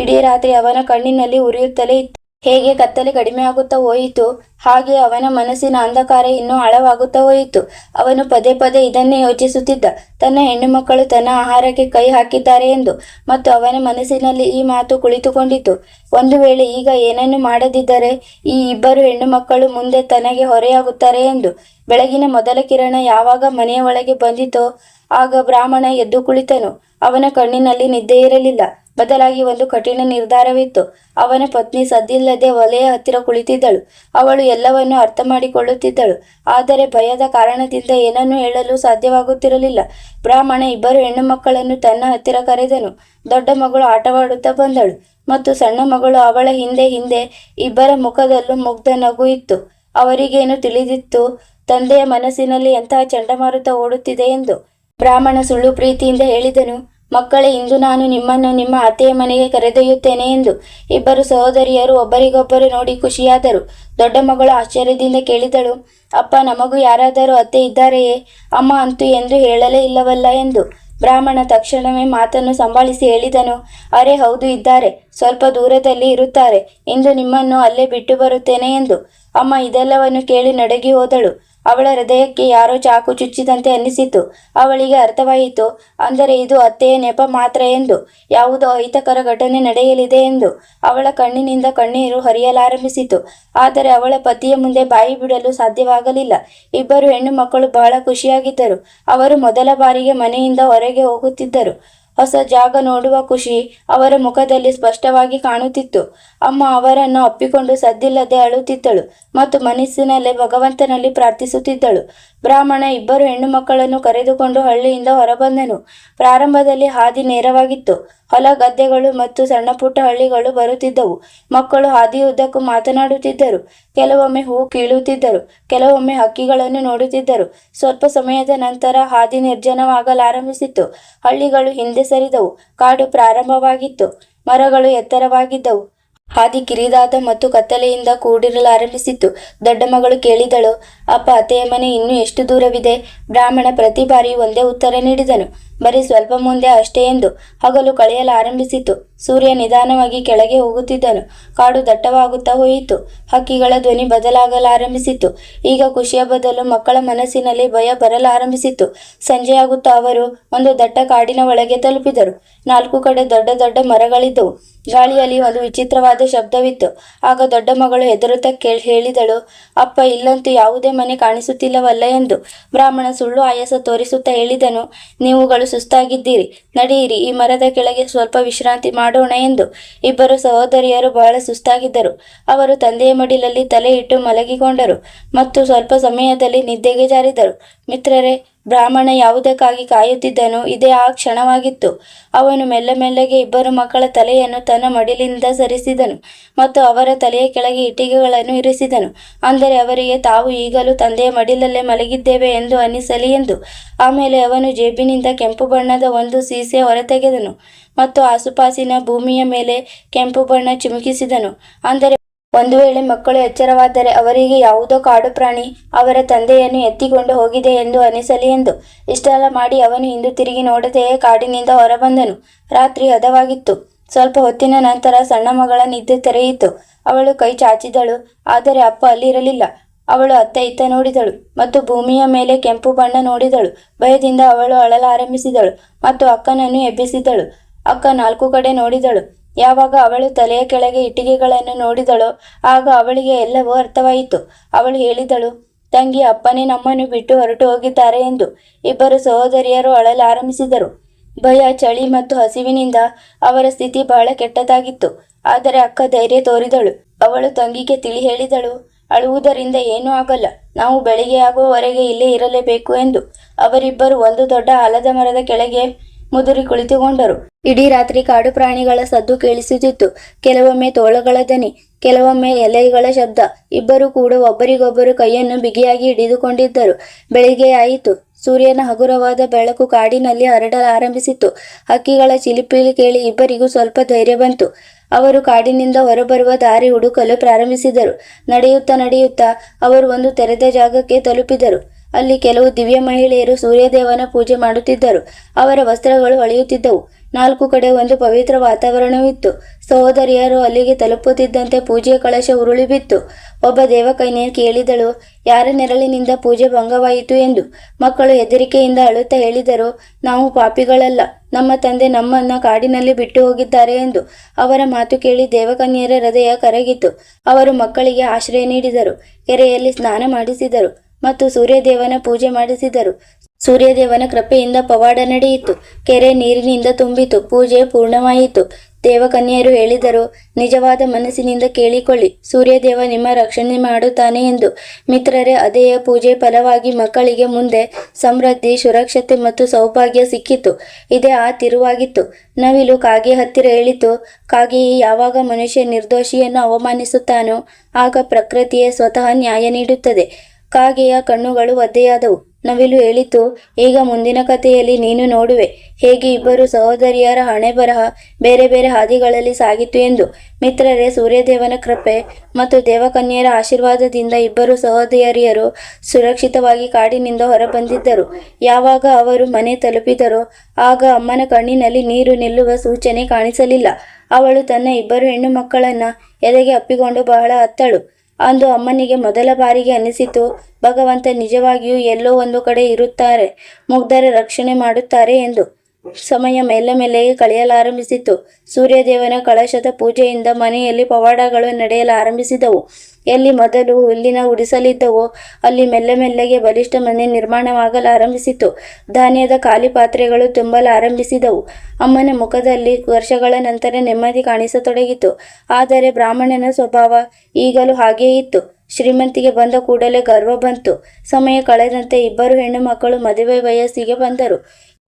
ಇಡೀ ರಾತ್ರಿ ಅವನ ಕಣ್ಣಿನಲ್ಲಿ ಉರಿಯುತ್ತಲೇ ಇತ್ತು. ಹೇಗೆ ಕತ್ತಲೆ ಕಡಿಮೆಯಾಗುತ್ತಾ ಹೋಯಿತು, ಹಾಗೆ ಅವನ ಮನಸ್ಸಿನ ಅಂಧಕಾರ ಇನ್ನೂ ಆಳವಾಗುತ್ತಾ ಹೋಯಿತು. ಅವನು ಪದೇ ಪದೇ ಇದನ್ನೇ ಯೋಚಿಸುತ್ತಿದ್ದ, ತನ್ನ ಹೆಣ್ಣು ಮಕ್ಕಳು ತನ್ನ ಆಹಾರಕ್ಕೆ ಕೈ ಹಾಕಿದ್ದಾರೆ ಎಂದು. ಮತ್ತು ಅವನ ಮನಸ್ಸಿನಲ್ಲಿ ಈ ಮಾತು ಕುಳಿತುಕೊಂಡಿತು, ಒಂದು ವೇಳೆ ಈಗ ಏನನ್ನು ಮಾಡದಿದ್ದರೆ ಈ ಇಬ್ಬರು ಹೆಣ್ಣು ಮಕ್ಕಳು ಮುಂದೆ ತನಗೆ ಹೊರೆಯಾಗುತ್ತಾರೆ ಎಂದು. ಬೆಳಗಿನ ಮೊದಲ ಕಿರಣ ಯಾವಾಗ ಮನೆಯ ಒಳಗೆ ಬಂದಿತೋ ಆಗ ಬ್ರಾಹ್ಮಣ ಎದ್ದು ಕುಳಿತನು. ಅವನ ಕಣ್ಣಿನಲ್ಲಿ ನಿದ್ದೆ ಇರಲಿಲ್ಲ, ಬದಲಾಗಿ ಒಂದು ಕಠಿಣ ನಿರ್ಧಾರವಿತ್ತು. ಅವನ ಪತ್ನಿ ಸದ್ದಿಲ್ಲದೆ ಒಲೆಯ ಹತ್ತಿರ ಕುಳಿತಿದ್ದಳು. ಅವಳು ಎಲ್ಲವನ್ನೂ ಅರ್ಥ ಮಾಡಿಕೊಳ್ಳುತ್ತಿದ್ದಳು, ಆದರೆ ಭಯದ ಕಾರಣದಿಂದ ಏನನ್ನೂ ಹೇಳಲು ಸಾಧ್ಯವಾಗುತ್ತಿರಲಿಲ್ಲ. ಬ್ರಾಹ್ಮಣ ಇಬ್ಬರು ಹೆಣ್ಣು ಮಕ್ಕಳನ್ನು ತನ್ನ ಹತ್ತಿರ ಕರೆದನು. ದೊಡ್ಡ ಮಗಳು ಆಟವಾಡುತ್ತಾ ಬಂದಳು ಮತ್ತು ಸಣ್ಣ ಮಗಳು ಅವಳ ಹಿಂದೆ ಹಿಂದೆ. ಇಬ್ಬರ ಮುಖದಲ್ಲೂ ಮುಗ್ಧ ನಗು ಇತ್ತು. ಅವರಿಗೇನು ತಿಳಿದಿತ್ತು ತಂದೆಯ ಮನಸ್ಸಿನಲ್ಲಿ ಎಂತಹ ಚಂಡಮಾರುತ ಓಡುತ್ತಿದೆ ಎಂದು. ಬ್ರಾಹ್ಮಣ ಸುಳ್ಳು ಪ್ರೀತಿಯಿಂದ ಹೇಳಿದನು, ಮಕ್ಕಳೇ, ಇಂದು ನಾನು ನಿಮ್ಮನ್ನು ನಿಮ್ಮ ಅತ್ತೆಯ ಮನೆಗೆ ಕರೆದೊಯ್ಯುತ್ತೇನೆ ಎಂದು. ಇಬ್ಬರು ಸಹೋದರಿಯರು ಒಬ್ಬರಿಗೊಬ್ಬರು ನೋಡಿ ಖುಷಿಯಾದರು. ದೊಡ್ಡ ಮಗಳು ಆಶ್ಚರ್ಯದಿಂದ ಕೇಳಿದಳು, ಅಪ್ಪ, ನಮಗೂ ಯಾರಾದರೂ ಅತ್ತೆ ಇದ್ದಾರೆಯೇ? ಅಮ್ಮ ಅಂತೂ ಎಂದು ಹೇಳಲೇ ಇಲ್ಲವಲ್ಲ ಎಂದು. ಬ್ರಾಹ್ಮಣ ತಕ್ಷಣವೇ ಮಾತನ್ನು ಸಂಭಾಳಿಸಿ ಹೇಳಿದನು, ಅರೆ ಹೌದು, ಇದ್ದಾರೆ. ಸ್ವಲ್ಪ ದೂರದಲ್ಲಿ ಇರುತ್ತಾರೆ. ಇಂದು ನಿಮ್ಮನ್ನು ಅಲ್ಲೇ ಬಿಟ್ಟು ಬರುತ್ತೇನೆ ಎಂದು. ಅಮ್ಮ ಇದೆಲ್ಲವನ್ನು ಕೇಳಿ ನಡುಗಿ ಹೋದಳು. ಅವಳ ಹೃದಯಕ್ಕೆ ಯಾರೋ ಚಾಕು ಚುಚ್ಚಿದಂತೆ ಅನ್ನಿಸಿತು. ಅವಳಿಗೆ ಅರ್ಥವಾಯಿತು, ಅಂದರೆ ಇದು ಅತ್ತೆಯ ನೆಪ ಮಾತ್ರ ಎಂದು, ಯಾವುದೋ ಅಹಿತಕರ ಘಟನೆ ನಡೆಯಲಿದೆ ಎಂದು. ಅವಳ ಕಣ್ಣಿನಿಂದ ಕಣ್ಣೀರು ಹರಿಯಲಾರಂಭಿಸಿತು. ಆದರೆ ಅವಳ ಪತಿಯ ಮುಂದೆ ಬಾಯಿ ಬಿಡಲು ಸಾಧ್ಯವಾಗಲಿಲ್ಲ. ಇಬ್ಬರು ಹೆಣ್ಣು ಮಕ್ಕಳು ಬಹಳ ಖುಷಿಯಾಗಿದ್ದರು. ಅವರು ಮೊದಲ ಬಾರಿಗೆ ಮನೆಯಿಂದ ಹೊರಗೆ ಹೋಗುತ್ತಿದ್ದರು. ಹೊಸ ಜಾಗ ನೋಡುವ ಖುಷಿ ಅವರ ಮುಖದಲ್ಲಿ ಸ್ಪಷ್ಟವಾಗಿ ಕಾಣುತ್ತಿತ್ತು. ಅಮ್ಮ ಅವರನ್ನು ಅಪ್ಪಿಕೊಂಡು ಸದ್ದಿಲ್ಲದೆ ಅಳುತ್ತಿದ್ದಳು ಮತ್ತು ಮನಸ್ಸಿನಲ್ಲೇ ಭಗವಂತನಲ್ಲಿ ಪ್ರಾರ್ಥಿಸುತ್ತಿದ್ದಳು. ಬ್ರಾಹ್ಮಣ ಇಬ್ಬರು ಹೆಣ್ಣು ಮಕ್ಕಳನ್ನು ಕರೆದುಕೊಂಡು ಹಳ್ಳಿಯಿಂದ ಹೊರಬಂದನು. ಪ್ರಾರಂಭದಲ್ಲಿ ಹಾದಿ ನೇರವಾಗಿತ್ತು. ಹೊಲ ಗದ್ದೆಗಳು ಮತ್ತು ಸಣ್ಣ ಪುಟ್ಟ ಹಳ್ಳಿಗಳು ಬರುತ್ತಿದ್ದವು. ಮಕ್ಕಳು ಹಾದಿಯುದ್ದಕ್ಕೂ ಮಾತನಾಡುತ್ತಿದ್ದರು. ಕೆಲವೊಮ್ಮೆ ಹೂ ಕೀಳುತ್ತಿದ್ದರು, ಕೆಲವೊಮ್ಮೆ ಹಕ್ಕಿಗಳನ್ನು ನೋಡುತ್ತಿದ್ದರು. ಸ್ವಲ್ಪ ಸಮಯದ ನಂತರ ಹಾದಿ ನಿರ್ಜನವಾಗಲಾರಂಭಿಸಿತು. ಹಳ್ಳಿಗಳು ಹಿಂದೆ ಸರಿದವು. ಕಾಡು ಪ್ರಾರಂಭವಾಗಿತ್ತು. ಮರಗಳು ಎತ್ತರವಾಗಿದ್ದವು. ಹಾದಿ ಕಿರಿದಾದ ಮತ್ತು ಕತ್ತಲೆಯಿಂದ ಕೂಡಿರಲಾರಂಭಿಸಿತು. ದೊಡ್ಡ ಮಗಳು ಕೇಳಿದಳು, ಅಪ್ಪ, ಅತ್ತೆಯ ಮನೆ ಇನ್ನೂ ಎಷ್ಟು ದೂರವಿದೆ? ಬ್ರಾಹ್ಮಣ ಪ್ರತಿ ಬಾರಿ ಒಂದೇ ಉತ್ತರ ನೀಡಿದನು, ಬರೀ ಸ್ವಲ್ಪ ಮುಂದೆ ಅಷ್ಟೇ ಎಂದು. ಹಗಲು ಕಳೆಯಲಾರಂಭಿಸಿತು. ಸೂರ್ಯ ನಿಧಾನವಾಗಿ ಕೆಳಗೆ ಹೋಗುತ್ತಿದ್ದನು. ಕಾಡು ದಟ್ಟವಾಗುತ್ತಾ ಹೋಯಿತು. ಹಕ್ಕಿಗಳ ಧ್ವನಿ ಬದಲಾಗಲಾರಂಭಿಸಿತು. ಈಗ ಖುಷಿಯ ಬದಲು ಮಕ್ಕಳ ಮನಸ್ಸಿನಲ್ಲಿ ಭಯ ಬರಲಾರಂಭಿಸಿತು. ಸಂಜೆಯಾಗುತ್ತಾ ಅವರು ಒಂದು ದಟ್ಟ ಕಾಡಿನ ಒಳಗೆ ತಲುಪಿದರು. 4 ಕಡೆ ದೊಡ್ಡ ದೊಡ್ಡ ಮರಗಳಿದ್ದವು. ಗಾಳಿಯಲ್ಲಿ ಒಂದು ವಿಚಿತ್ರವಾದ ಶಬ್ದವಿತ್ತು. ಆಗ ದೊಡ್ಡ ಮಗಳು ಹೆದರುತ್ತಾ ಹೇಳಿದಳು, ಅಪ್ಪ, ಇಲ್ಲಂತೂ ಯಾವುದೇ ಮನೆ ಕಾಣಿಸುತ್ತಿಲ್ಲವಲ್ಲ ಎಂದು. ಬ್ರಾಹ್ಮಣ ಸುಳ್ಳು ಆಯಾಸ ತೋರಿಸುತ್ತಾ ಹೇಳಿದನು, ನೀವುಗಳು ಸುಸ್ತಾಗಿದ್ದೀರಿ, ನಡೆಯಿರಿ, ಈ ಮರದ ಕೆಳಗೆ ಸ್ವಲ್ಪ ವಿಶ್ರಾಂತಿ ಮಾಡೋಣ ಎಂದು. ಇಬ್ಬರು ಸಹೋದರಿಯರು ಬಹಳ ಸುಸ್ತಾಗಿದ್ದರು. ಅವರು ತಂದೆಯ ಮಡಿಲಲ್ಲಿ ತಲೆ ಇಟ್ಟು ಮಲಗಿಕೊಂಡರು ಮತ್ತು ಸ್ವಲ್ಪ ಸಮಯದಲ್ಲಿ ನಿದ್ದೆಗೆ ಜಾರಿದರು. ಮಿತ್ರರೇ, ಬ್ರಾಹ್ಮಣ ಯಾವುದಕ್ಕಾಗಿ ಕಾಯುತ್ತಿದ್ದನೋ ಇದೇ ಆ ಕ್ಷಣವಾಗಿತ್ತು. ಅವನು ಮೆಲ್ಲಗೆ ಇಬ್ಬರು ಮಕ್ಕಳ ತಲೆಯನ್ನು ತನ್ನ ಮಡಿಲಿನಿಂದ ಸರಿಸಿದನು ಮತ್ತು ಅವರ ತಲೆಯ ಕೆಳಗೆ ಇಟ್ಟಿಗೆಗಳನ್ನು ಇರಿಸಿದನು. ಅಂದರೆ ಅವರಿಗೆ ತಾವು ಈಗಲೂ ತಂದೆಯ ಮಡಿಲಲ್ಲೇ ಮಲಗಿದ್ದೇವೆ ಎಂದು ಅನ್ನಿಸಲಿ ಎಂದು. ಆಮೇಲೆ ಅವನು ಜೇಬಿನಿಂದ ಕೆಂಪು ಬಣ್ಣದ ಒಂದು ಸೀಸೆ ಹೊರತೆಗೆದನು ಮತ್ತು ಆಸುಪಾಸಿನ ಭೂಮಿಯ ಮೇಲೆ ಕೆಂಪು ಬಣ್ಣ ಚಿಮುಕಿಸಿದನು. ಅಂದರೆ ಒಂದು ವೇಳೆ ಮಕ್ಕಳು ಎಚ್ಚರವಾದರೆ ಅವರಿಗೆ ಯಾವುದೋ ಕಾಡು ಪ್ರಾಣಿ ಅವರ ತಂದೆಯನ್ನು ಎತ್ತಿಕೊಂಡು ಹೋಗಿದೆ ಎಂದು ಅನಿಸಲಿ ಎಂದು. ಇಷ್ಟೆಲ್ಲ ಮಾಡಿ ಅವನು ಹಿಂದು ತಿರುಗಿ ನೋಡದೆಯೇ ಕಾಡಿನಿಂದ ಹೊರಬಂದನು. ರಾತ್ರಿ ಹದವಾಗಿತ್ತು. ಸ್ವಲ್ಪ ಹೊತ್ತಿನ ನಂತರ ಸಣ್ಣ ಮಗಳ ನಿದ್ದೆ ತೆರೆಯಿತು. ಅವಳು ಕೈ ಚಾಚಿದಳು, ಆದರೆ ಅಪ್ಪ ಅಲ್ಲಿರಲಿಲ್ಲ. ಅವಳು ಅತ್ತ ಇತ್ತ ನೋಡಿದಳು ಮತ್ತು ಭೂಮಿಯ ಮೇಲೆ ಕೆಂಪು ಬಣ್ಣ ನೋಡಿದಳು. ಭಯದಿಂದ ಅವಳು ಅಳಲಾರಂಭಿಸಿದಳು ಮತ್ತು ಅಕ್ಕನನ್ನು ಎಬ್ಬಿಸಿದಳು. ಅಕ್ಕ 4 ಕಡೆ ನೋಡಿದಳು. ಯಾವಾಗ ಅವಳು ತಲೆಯ ಕೆಳಗೆ ಇಟ್ಟಿಗೆಗಳನ್ನು ನೋಡಿದಳೋ ಆಗ ಅವಳಿಗೆ ಎಲ್ಲವೂ ಅರ್ಥವಾಯಿತು. ಅವಳು ಹೇಳಿದಳು, ತಂಗಿ, ಅಪ್ಪನೇ ನಮ್ಮನ್ನು ಬಿಟ್ಟು ಹೊರಟು ಹೋಗಿದ್ದಾರೆ ಎಂದು. ಇಬ್ಬರು ಸಹೋದರಿಯರು ಅಳಲಾರಂಭಿಸಿದರು. ಭಯ, ಚಳಿ ಮತ್ತು ಹಸಿವಿನಿಂದ ಅವರ ಸ್ಥಿತಿ ಬಹಳ ಕೆಟ್ಟದಾಗಿತ್ತು. ಆದರೆ ಅಕ್ಕ ಧೈರ್ಯ ತೋರಿದಳು. ಅವಳು ತಂಗಿಗೆ ತಿಳಿ ಹೇಳಿದಳು, ಅಳುವುದರಿಂದ ಏನೂ ಆಗಲ್ಲ, ನಾವು ಬೆಳಿಗ್ಗೆ ಆಗುವವರೆಗೆ ಇಲ್ಲೇ ಇರಲೇಬೇಕು ಎಂದು. ಅವರಿಬ್ಬರು ಒಂದು ದೊಡ್ಡ ಆಲದ ಮರದ ಕೆಳಗೆ ಮುದುರಿ ಕುಳಿತುಕೊಂಡರು. ಇಡೀ ರಾತ್ರಿ ಕಾಡು ಪ್ರಾಣಿಗಳ ಸದ್ದು ಕೇಳಿಸುತ್ತಿತ್ತು. ಕೆಲವೊಮ್ಮೆ ತೋಳಗಳ ದನಿ, ಕೆಲವೊಮ್ಮೆ ಎಲೆಗಳ ಶಬ್ದ. ಇಬ್ಬರು ಕೂಡ ಒಬ್ಬರಿಗೊಬ್ಬರು ಕೈಯನ್ನು ಬಿಗಿಯಾಗಿ ಹಿಡಿದುಕೊಂಡಿದ್ದರು. ಬೆಳಿಗ್ಗೆ ಆಯಿತು. ಸೂರ್ಯನ ಹಗುರವಾದ ಬೆಳಕು ಕಾಡಿನಲ್ಲಿ ಹರಡಲಾರಂಭಿಸಿತು. ಹಕ್ಕಿಗಳ ಚಿಲಿಪಿಲಿ ಕೇಳಿ ಇಬ್ಬರಿಗೂ ಸ್ವಲ್ಪ ಧೈರ್ಯ ಬಂತು. ಅವರು ಕಾಡಿನಿಂದ ಹೊರಬರುವ ದಾರಿ ಹುಡುಕಲು ಪ್ರಾರಂಭಿಸಿದರು. ನಡೆಯುತ್ತಾ ಅವರು ಒಂದು ತೆರೆದ ಜಾಗಕ್ಕೆ ತಲುಪಿದರು. ಅಲ್ಲಿ ಕೆಲವು ದಿವ್ಯ ಮಹಿಳೆಯರು ಸೂರ್ಯದೇವನ ಪೂಜೆ ಮಾಡುತ್ತಿದ್ದರು. ಅವರ ವಸ್ತ್ರಗಳು ಹೊಳೆಯುತ್ತಿದ್ದವು. 4 ಕಡೆ ಒಂದು ಪವಿತ್ರ ವಾತಾವರಣವಿತ್ತು. ಸಹೋದರಿಯರು ಅಲ್ಲಿಗೆ ತಲುಪುತ್ತಿದ್ದಂತೆ ಪೂಜೆಯ ಕಳಶ ಉರುಳಿ ಬಿತ್ತು. ಒಬ್ಬ ದೇವಕನ್ಯೆ ಕೇಳಿದಳು, ಯಾರ ನೆರಳಿನಿಂದ ಪೂಜೆ ಭಂಗವಾಯಿತು ಎಂದು. ಮಕ್ಕಳು ಹೆದರಿಕೆಯಿಂದ ಅಳುತ್ತಾ ಹೇಳಿದರು, ನಾವು ಪಾಪಿಗಳಲ್ಲ, ನಮ್ಮ ತಂದೆ ನಮ್ಮನ್ನ ಕಾಡಿನಲ್ಲಿ ಬಿಟ್ಟು ಹೋಗಿದ್ದಾರೆ ಎಂದು. ಅವರ ಮಾತು ಕೇಳಿ ದೇವಕನ್ಯರ ಹೃದಯ ಕರಗಿತು. ಅವರು ಮಕ್ಕಳಿಗೆ ಆಶ್ರಯ ನೀಡಿದರು. ಕೆರೆಯಲ್ಲಿ ಸ್ನಾನ ಮಾಡಿಸಿದರು ಮತ್ತು ಸೂರ್ಯದೇವನ ಪೂಜೆ ಮಾಡಿಸಿದರು. ಸೂರ್ಯದೇವನ ಕೃಪೆಯಿಂದ ಪವಾಡ ನಡೆಯಿತು. ಕೆರೆ ನೀರಿನಿಂದ ತುಂಬಿತು. ಪೂಜೆ ಪೂರ್ಣವಾಯಿತು. ದೇವಕನ್ಯರು ಹೇಳಿದರು, ನಿಜವಾದ ಮನಸ್ಸಿನಿಂದ ಕೇಳಿಕೊಳ್ಳಿ, ಸೂರ್ಯದೇವ ನಿಮ್ಮ ರಕ್ಷಣೆ ಮಾಡುತ್ತಾನೆ ಎಂದು. ಮಿತ್ರರೇ, ಅದೇ ಪೂಜೆ ಫಲವಾಗಿ ಮಕ್ಕಳಿಗೆ ಮುಂದೆ ಸಮೃದ್ಧಿ, ಸುರಕ್ಷತೆ ಮತ್ತು ಸೌಭಾಗ್ಯ ಸಿಕ್ಕಿತು. ಇದೇ ಆ ತಿರುವಾಗಿತ್ತು. ನವಿಲು ಕಾಗೆ ಹತ್ತಿರ ಹೇಳಿತು, ಕಾಗೆಯೇ ಯಾವಾಗ ಮನುಷ್ಯ ನಿರ್ದೋಷಿಯನ್ನು ಅವಮಾನಿಸುತ್ತಾನೋ ಆಗ ಪ್ರಕೃತಿಯೇ ಸ್ವತಃ ನ್ಯಾಯ ನೀಡುತ್ತದೆ. ಕಾಗೆಯ ಕಣ್ಣುಗಳು ಒದ್ದೆಯಾದವು. ನವಿಲು ಹೇಳಿತು, ಈಗ ಮುಂದಿನ ಕಥೆಯಲ್ಲಿ ನೀನು ನೋಡುವೆ ಹೇಗೆ ಇಬ್ಬರು ಸಹೋದರಿಯರ ಹಣೆ ಬರಹ ಬೇರೆ ಬೇರೆ ಹಾದಿಗಳಲ್ಲಿ ಸಾಗಿತು ಎಂದು. ಮಿತ್ರರೇ, ಸೂರ್ಯದೇವನ ಕೃಪೆ ಮತ್ತು ದೇವಕನ್ಯರ ಆಶೀರ್ವಾದದಿಂದ ಇಬ್ಬರು ಸಹೋದರಿಯರು ಸುರಕ್ಷಿತವಾಗಿ ಕಾಡಿನಿಂದ ಹೊರಬಂದಿದ್ದರು. ಯಾವಾಗ ಅವರು ಮನೆ ತಲುಪಿದರೋ ಆಗ ಅಮ್ಮನ ಕಣ್ಣಿನಲ್ಲಿ ನೀರು ನಿಲ್ಲುವ ಸೂಚನೆ ಕಾಣಿಸಲಿಲ್ಲ. ಅವಳು ತನ್ನ ಇಬ್ಬರು ಹೆಣ್ಣು ಮಕ್ಕಳನ್ನ ಎದೆಗೆ ಅಪ್ಪಿಕೊಂಡು ಬಹಳ ಅತ್ತಳು. ಅಂದು ಅಮ್ಮನಿಗೆ ಮೊದಲ ಬಾರಿಗೆ ಅನಿಸಿತು, ಭಗವಂತ ನಿಜವಾಗಿಯೂ ಎಲ್ಲೋ ಒಂದು ಕಡೆ ಇರುತ್ತಾರೆ, ಮುಗ್ಧರ ರಕ್ಷಣೆ ಮಾಡುತ್ತಾರೆ ಎಂದು. ಸಮಯ ಮೆಲ್ಲಗೆ ಕಳೆಯಲಾರಂಭಿಸಿತು. ಸೂರ್ಯದೇವನ ಕಳಶದ ಪೂಜೆಯಿಂದ ಮನೆಯಲ್ಲಿ ಪವಾಡಗಳು ನಡೆಯಲಾರಂಭಿಸಿದವು. ಎಲ್ಲಿ ಮೊದಲು ಹುಲ್ಲಿನ ಗುಡಿಸಲಿದ್ದವೋ ಅಲ್ಲಿ ಮೆಲ್ಲಗೆ ಬಲಿಷ್ಠ ಮನೆ ನಿರ್ಮಾಣವಾಗಲಾರಂಭಿಸಿತು. ಧಾನ್ಯದ ಖಾಲಿ ಪಾತ್ರೆಗಳು ತುಂಬಲಾರಂಭಿಸಿದವು. ಅಮ್ಮನ ಮುಖದಲ್ಲಿ ವರ್ಷಗಳ ನಂತರ ನೆಮ್ಮದಿ ಕಾಣಿಸತೊಡಗಿತು. ಆದರೆ ಬ್ರಾಹ್ಮಣನ ಸ್ವಭಾವ ಈಗಲೂ ಹಾಗೇ ಇತ್ತು. ಶ್ರೀಮಂತಿಗೆ ಬಂದ ಕೂಡಲೇ ಗರ್ವ ಬಂತು. ಸಮಯ ಕಳೆದಂತೆ ಇಬ್ಬರು ಹೆಣ್ಣು ಮಕ್ಕಳು ಮದುವೆ ವಯಸ್ಸಿಗೆ ಬಂದರು.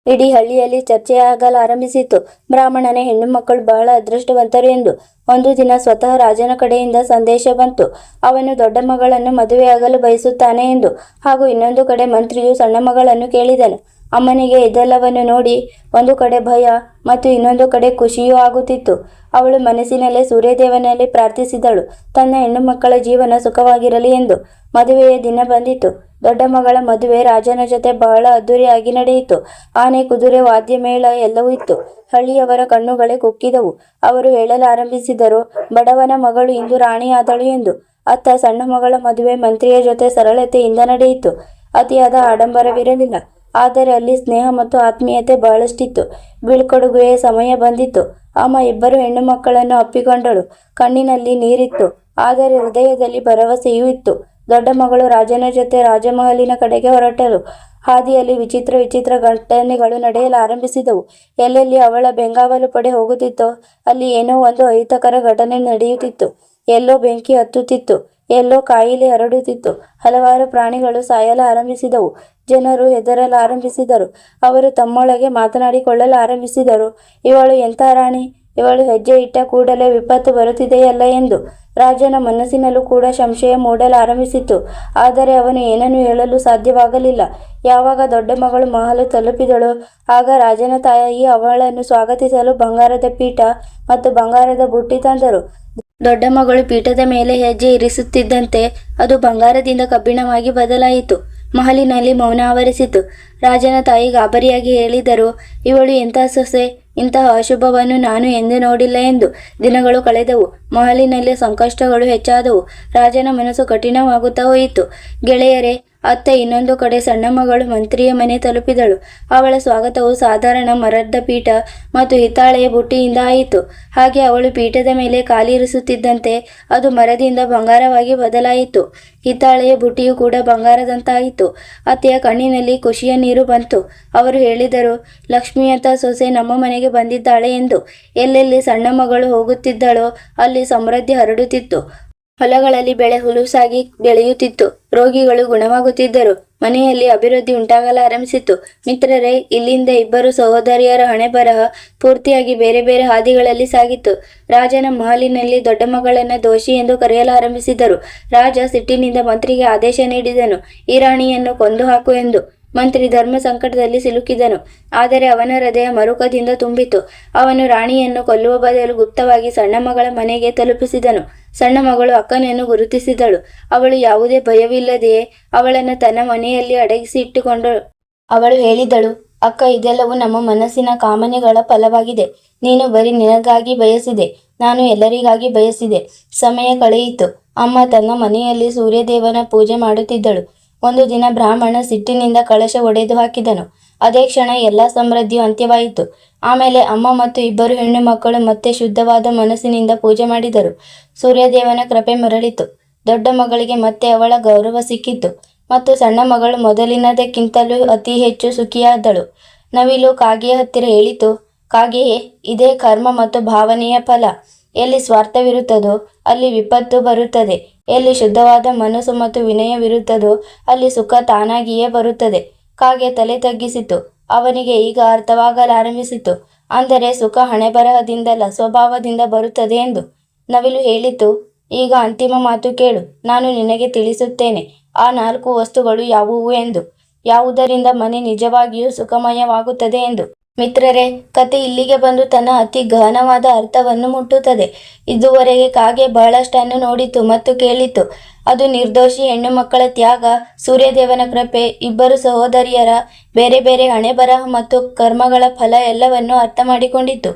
ಇಡೀ ಹಳ್ಳಿಯಲ್ಲಿ ಚರ್ಚೆಯಾಗಲಾರಂಭಿಸಿತು. ಬ್ರಾಹ್ಮಣನ ಹೆಣ್ಣು ಮಕ್ಕಳು ಬಹಳ ಅದೃಷ್ಟವಂತರು ಎಂದು. ಒಂದು ದಿನ ಸ್ವತಃ ರಾಜನ ಕಡೆಯಿಂದ ಸಂದೇಶ ಬಂತು. ಅವನು ದೊಡ್ಡ ಮಗಳನ್ನು ಮದುವೆಯಾಗಲು ಬಯಸುತ್ತಾನೆ ಎಂದು. ಹಾಗೂ ಇನ್ನೊಂದು ಕಡೆ ಮಂತ್ರಿಯು ಸಣ್ಣ ಮಗಳನ್ನು ಕೇಳಿದನು. ಅಮ್ಮನಿಗೆ ಇದೆಲ್ಲವನ್ನು ನೋಡಿ ಒಂದು ಕಡೆ ಭಯ ಮತ್ತು ಇನ್ನೊಂದು ಕಡೆ ಖುಷಿಯೂ ಆಗುತ್ತಿತ್ತು. ಅವಳು ಮನಸ್ಸಿನಲ್ಲೇ ಸೂರ್ಯದೇವನಲ್ಲಿ ಪ್ರಾರ್ಥಿಸಿದಳು, ತನ್ನ ಹೆಣ್ಣು ಮಕ್ಕಳ ಜೀವನ ಸುಖವಾಗಿರಲಿ ಎಂದು. ಮದುವೆಯ ದಿನ ಬಂದಿತು. ದೊಡ್ಡ ಮಗಳ ಮದುವೆ ರಾಜನ ಜೊತೆ ಬಹಳ ಅದ್ದೂರಿಯಾಗಿ ನಡೆಯಿತು. ಆನೆ, ಕುದುರೆ, ವಾದ್ಯ ಮೇಳ ಎಲ್ಲವೂ ಇತ್ತು. ಹಳ್ಳಿಯವರ ಕಣ್ಣುಗಳೇ ಕುಕ್ಕಿದವು. ಅವರು ಹೇಳಲಾರಂಭಿಸಿದರು, ಬಡವನ ಮಗಳು ಇಂದು ರಾಣಿಯಾದಳು ಎಂದು. ಅತ್ತ ಸಣ್ಣ ಮಗಳ ಮದುವೆ ಮಂತ್ರಿಯ ಜೊತೆ ಸರಳತೆಯಿಂದ ನಡೆಯಿತು. ಅತಿಯಾದ ಆಡಂಬರವಿರಲಿಲ್ಲ, ಆದರೆ ಅಲ್ಲಿ ಸ್ನೇಹ ಮತ್ತು ಆತ್ಮೀಯತೆ ಬಹಳಷ್ಟಿತ್ತು. ಬೀಳ್ಕೊಡುಗೆಯ ಸಮಯ ಬಂದಿತ್ತು. ಅಮ್ಮ ಇಬ್ಬರು ಹೆಣ್ಣು ಮಕ್ಕಳನ್ನು ಅಪ್ಪಿಕೊಂಡಳು. ಕಣ್ಣಿನಲ್ಲಿ ನೀರಿತ್ತು, ಆದರೆ ಹೃದಯದಲ್ಲಿ ಭರವಸೆಯೂ ಇತ್ತು. ದೊಡ್ಡ ಮಗಳು ರಾಜನ ಜೊತೆ ರಾಜಮಹಲಿನ ಕಡೆಗೆ ಹೊರಟಳು. ಹಾದಿಯಲ್ಲಿ ವಿಚಿತ್ರ ವಿಚಿತ್ರ ಘಟನೆಗಳು ನಡೆಯಲಾರಂಭಿಸಿದವು. ಎಲ್ಲೆಲ್ಲಿ ಅವಳ ಬೆಂಗಾವಲು ಪಡೆ ಹೋಗುತ್ತಿತ್ತೋ ಅಲ್ಲಿ ಏನೋ ಒಂದು ಅಹಿತಕರ ಘಟನೆ ನಡೆಯುತ್ತಿತ್ತು. ಎಲ್ಲೋ ಬೆಂಕಿ ಹತ್ತುತ್ತಿತ್ತು, ಎಲ್ಲೋ ಕಾಯಿಲೆ ಹರಡುತ್ತಿತ್ತು. ಹಲವಾರು ಪ್ರಾಣಿಗಳು ಸಾಯಲಾರಂಭಿಸಿದವು. ಜನರು ಹೆದರಲಾರಂಭಿಸಿದರು. ಅವರು ತಮ್ಮೊಳಗೆ ಮಾತನಾಡಿಕೊಳ್ಳಲಾರಂಭಿಸಿದರು, ಇವಳು ಎಂಥ ರಾಣಿ, ಇವಳು ಹೆಜ್ಜೆ ಇಟ್ಟ ಕೂಡಲೇ ವಿಪತ್ತು ಬರುತ್ತಿದೆಯಲ್ಲ ಎಂದು. ರಾಜನ ಮನಸ್ಸಿನಲ್ಲೂ ಕೂಡ ಸಂಶಯ ಮೂಡಲಾರಂಭಿಸಿತು. ಆದರೆ ಅವನು ಏನನ್ನೂ ಹೇಳಲು ಸಾಧ್ಯವಾಗಲಿಲ್ಲ. ಯಾವಾಗ ದೊಡ್ಡ ಮಗಳು ಮಹಲು ತಲುಪಿದಳೋ ಆಗ ರಾಜನ ತಾಯಿ ಅವಳನ್ನು ಸ್ವಾಗತಿಸಲು ಬಂಗಾರದ ಪೀಠ ಮತ್ತು ಬಂಗಾರದ ಬುಟ್ಟಿ ತಂದರು. ದೊಡ್ಡ ಮಗಳು ಪೀಠದ ಮೇಲೆ ಹೆಜ್ಜೆ ಇರಿಸುತ್ತಿದ್ದಂತೆ ಅದು ಬಂಗಾರದಿಂದ ಕಬ್ಬಿಣವಾಗಿ ಬದಲಾಯಿತು. ಮಹಲಿನಲ್ಲಿ ಮೌನ ಆವರಿಸಿತು. ರಾಜನ ತಾಯಿ ಗಾಬರಿಯಾಗಿ ಹೇಳಿದರು, ಇವಳು ಎಂಥ ಸೊಸೆ, ಇಂತಹ ಅಶುಭವನ್ನು ನಾನು ಎಂದೂ ನೋಡಿಲ್ಲ ಎಂದು. ದಿನಗಳು ಕಳೆದವು. ಮಹಲಿನಲ್ಲಿ ಸಂಕಷ್ಟಗಳು ಹೆಚ್ಚಾದವು. ರಾಜನ ಮನಸ್ಸು ಕಠಿಣವಾಗುತ್ತಾ ಹೋಯಿತು. ಗೆಳೆಯರೇ, ಅತ್ತ ಇನ್ನೊಂದು ಕಡೆ ಸಣ್ಣ ಮಗಳು ಮಂತ್ರಿಯ ಮನೆ ತಲುಪಿದಳು. ಅವಳ ಸ್ವಾಗತವು ಸಾಧಾರಣ ಮರದ ಪೀಠ ಮತ್ತು ಹಿತ್ತಾಳೆಯ ಬುಟ್ಟಿಯಿಂದ ಆಯಿತು. ಹಾಗೆ ಅವಳು ಪೀಠದ ಮೇಲೆ ಕಾಲಿರಿಸುತ್ತಿದ್ದಂತೆ ಅದು ಮರದಿಂದ ಬಂಗಾರವಾಗಿ ಬದಲಾಯಿತು. ಹಿತ್ತಾಳೆಯ ಬುಟ್ಟಿಯು ಕೂಡ ಬಂಗಾರದಂತಾಯಿತು. ಅತ್ತೆಯ ಕಣ್ಣಿನಲ್ಲಿ ಖುಷಿಯ ನೀರು ಬಂತು. ಅವರು ಹೇಳಿದರು, ಲಕ್ಷ್ಮಿಯಂಥ ಸೊಸೆ ನಮ್ಮ ಮನೆಗೆ ಬಂದಿದ್ದಾಳೆ ಎಂದು. ಎಲ್ಲೆಲ್ಲಿ ಸಣ್ಣ ಮಗಳು ಹೋಗುತ್ತಿದ್ದಳೋ ಅಲ್ಲಿ ಸಮೃದ್ಧಿ ಹರಡುತ್ತಿತ್ತು. ಹೊಲಗಳಲ್ಲಿ ಬೆಳೆ ಹುಲುಸಾಗಿ ಬೆಳೆಯುತ್ತಿತ್ತು. ರೋಗಿಗಳು ಗುಣವಾಗುತ್ತಿದ್ದರು. ಮನೆಯಲ್ಲಿ ಅಭಿವೃದ್ಧಿ ಉಂಟಾಗಲಾರಂಭಿಸಿತು. ಮಿತ್ರರೇ, ಇಲ್ಲಿಂದ ಇಬ್ಬರು ಸಹೋದರಿಯರ ಹಣೆಬರಹ ಪೂರ್ತಿಯಾಗಿ ಬೇರೆ ಬೇರೆ ಹಾದಿಗಳಲ್ಲಿ ಸಾಗಿತು. ರಾಜನ ಮಹಲಿನಲ್ಲಿ ದೊಡ್ಡ ಮಗಳನ್ನು ದೋಷಿ ಎಂದು ಕರೆಯಲಾರಂಭಿಸಿದರು. ರಾಜ ಸಿಟ್ಟಿನಿಂದ ಮಂತ್ರಿಗೆ ಆದೇಶ ನೀಡಿದನು, ಈ ರಾಣಿಯನ್ನು ಕೊಂದು ಹಾಕು ಎಂದು. ಮಂತ್ರಿ ಧರ್ಮ ಸಂಕಟದಲ್ಲಿ ಸಿಲುಕಿದನು. ಆದರೆ ಅವನ ಹೃದಯ ಮರುಕದಿಂದ ತುಂಬಿತು. ಅವನು ರಾಣಿಯನ್ನು ಕೊಲ್ಲುವ ಬದಲು ಗುಪ್ತವಾಗಿ ಸಣ್ಣ ಮಗಳ ಮನೆಗೆ ತಲುಪಿಸಿದನು. ಸಣ್ಣ ಮಗಳು ಅಕ್ಕನನ್ನು ಗುರುತಿಸಿದಳು. ಅವಳು ಯಾವುದೇ ಭಯವಿಲ್ಲದೆಯೇ ಅವಳನ್ನು ತನ್ನ ಮನೆಯಲ್ಲಿ ಅಡಗಿಸಿ ಇಟ್ಟುಕೊಂಡಳು. ಅವಳು ಹೇಳಿದಳು, ಅಕ್ಕ, ಇದೆಲ್ಲವೂ ನಮ್ಮ ಮನಸ್ಸಿನ ಕಾಮನೆಗಳ ಫಲವಾಗಿದೆ. ನೀನು ಬರೀ ನಿನಗಾಗಿ ಬಯಸಿದೆ, ನಾನು ಎಲ್ಲರಿಗಾಗಿ ಬಯಸಿದೆ. ಸಮಯ ಕಳೆಯಿತು. ಅಮ್ಮ ತನ್ನ ಮನೆಯಲ್ಲಿ ಸೂರ್ಯದೇವನ ಪೂಜೆ ಮಾಡುತ್ತಿದ್ದಳು. ಒಂದು ದಿನ ಬ್ರಾಹ್ಮಣ ಸಿಟ್ಟಿನಿಂದ ಕಳಶ ಒಡೆದು ಹಾಕಿದನು. ಅದೇ ಕ್ಷಣ ಎಲ್ಲ ಸಮೃದ್ಧಿಯು ಅಂತ್ಯವಾಯಿತು. ಆಮೇಲೆ ಅಮ್ಮ ಮತ್ತು ಇಬ್ಬರು ಹೆಣ್ಣು ಮಕ್ಕಳು ಮತ್ತೆ ಶುದ್ಧವಾದ ಮನಸ್ಸಿನಿಂದ ಪೂಜೆ ಮಾಡಿದರು. ಸೂರ್ಯದೇವನ ಕೃಪೆ ಮರಳಿತು. ದೊಡ್ಡ ಮಗಳಿಗೆ ಮತ್ತೆ ಅವಳ ಗೌರವ ಸಿಕ್ಕಿತು ಮತ್ತು ಸಣ್ಣ ಮಗಳು ಮೊದಲಿನದಕ್ಕಿಂತಲೂ ಅತಿ ಹೆಚ್ಚು ಸುಖಿಯಾದಳು. ನವಿಲು ಕಾಗೆಯ ಹತ್ತಿರ ಹೇಳಿತು, ಕಾಗೆಯೇ, ಇದೇ ಕರ್ಮ ಮತ್ತು ಭಾವನೆಯ ಫಲ. ಎಲ್ಲಿ ಸ್ವಾರ್ಥವಿರುತ್ತದೋ ಅಲ್ಲಿ ವಿಪತ್ತು ಬರುತ್ತದೆ. ಎಲ್ಲಿ ಶುದ್ಧವಾದ ಮನಸ್ಸು ಮತ್ತು ವಿನಯವಿರುತ್ತದೋ ಅಲ್ಲಿ ಸುಖ ತಾನಾಗಿಯೇ ಬರುತ್ತದೆ. ಕಾಗೆ ತಲೆ ತಗ್ಗಿಸಿತು. ಅವನಿಗೆ ಈಗ ಅರ್ಥವಾಗಲಾರಂಭಿಸಿತು. ಅಂದರೆ ಸುಖ ಹಣೆಬರಹದಿಂದಲ್ಲ, ಸ್ವಭಾವದಿಂದ ಬರುತ್ತದೆ ಎಂದು. ನವಿಲು ಹೇಳಿತು, ಈಗ ಅಂತಿಮ ಮಾತು ಕೇಳು. ನಾನು ನಿನಗೆ ತಿಳಿಸುತ್ತೇನೆ ಆ 4 ವಸ್ತುಗಳು ಯಾವುವು ಎಂದು, ಯಾವುದರಿಂದ ಮನೆ ನಿಜವಾಗಿಯೂ ಸುಖಮಯವಾಗುತ್ತದೆ ಎಂದು. ಮಿತ್ರರೇ, ಕತೆ ಇಲ್ಲಿಗೆ ಬಂದು ತನ್ನ ಅತಿ ಗಹನವಾದ ಅರ್ಥವನ್ನು ಮುಟ್ಟುತ್ತದೆ. ಇದುವರೆಗೆ ಕಾಗೆ ಬಹಳಷ್ಟನ್ನು ನೋಡಿತು ಮತ್ತು ಕೇಳಿತು. ಅದು ನಿರ್ದೋಷಿ ಹೆಣ್ಣು ಮಕ್ಕಳ ತ್ಯಾಗ, ಸೂರ್ಯದೇವನ ಕೃಪೆ, ಇಬ್ಬರು ಸಹೋದರಿಯರ ಬೇರೆ ಬೇರೆ ಹಣೆಬರಹ ಮತ್ತು ಕರ್ಮಗಳ ಫಲ ಎಲ್ಲವನ್ನೂ ಅರ್ಥ ಮಾಡಿಕೊಂಡಿತು.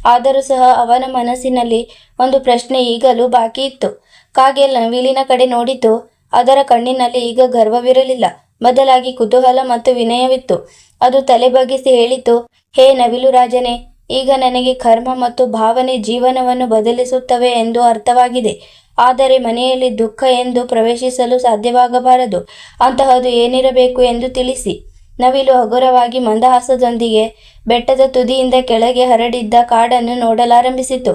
ಆದರೂ ಸಹ ಅವನ ಮನಸ್ಸಿನಲ್ಲಿ ಒಂದು ಪ್ರಶ್ನೆ ಈಗಲೂ ಬಾಕಿ ಇತ್ತು. ಕಾಗೆ ನವಿಲಿನ ಕಡೆ ನೋಡಿತು. ಅದರ ಕಣ್ಣಿನಲ್ಲಿ ಈಗ ಗರ್ವವಿರಲಿಲ್ಲ, ಬದಲಾಗಿ ಕುತೂಹಲ ಮತ್ತು ವಿನಯವಿತ್ತು. ಅದು ತಲೆ ಬಗ್ಗಿಸಿ ಹೇಳಿತು, ಹೇ ನವಿಲು ರಾಜನೇ, ಈಗ ನನಗೆ ಕರ್ಮ ಮತ್ತು ಭಾವನೆ ಜೀವನವನ್ನು ಬದಲಿಸುತ್ತವೆ ಎಂದು ಅರ್ಥವಾಗಿದೆ. ಆದರೆ ಮನೆಯಲ್ಲಿ ದುಃಖ ಎಂದು ಪ್ರವೇಶಿಸಲು ಸಾಧ್ಯವಾಗಬಾರದು. ಅಂತಹದು ಏನಿರಬೇಕು ಎಂದು ತಿಳಿಸಿ. ನವಿಲು ಹಗುರವಾಗಿ ಮಂದಹಾಸದೊಂದಿಗೆ ಬೆಟ್ಟದ ತುದಿಯಿಂದ ಕೆಳಗೆ ಹರಡಿದ್ದ ಕಾಡನ್ನು ನೋಡಲಾರಂಭಿಸಿತು.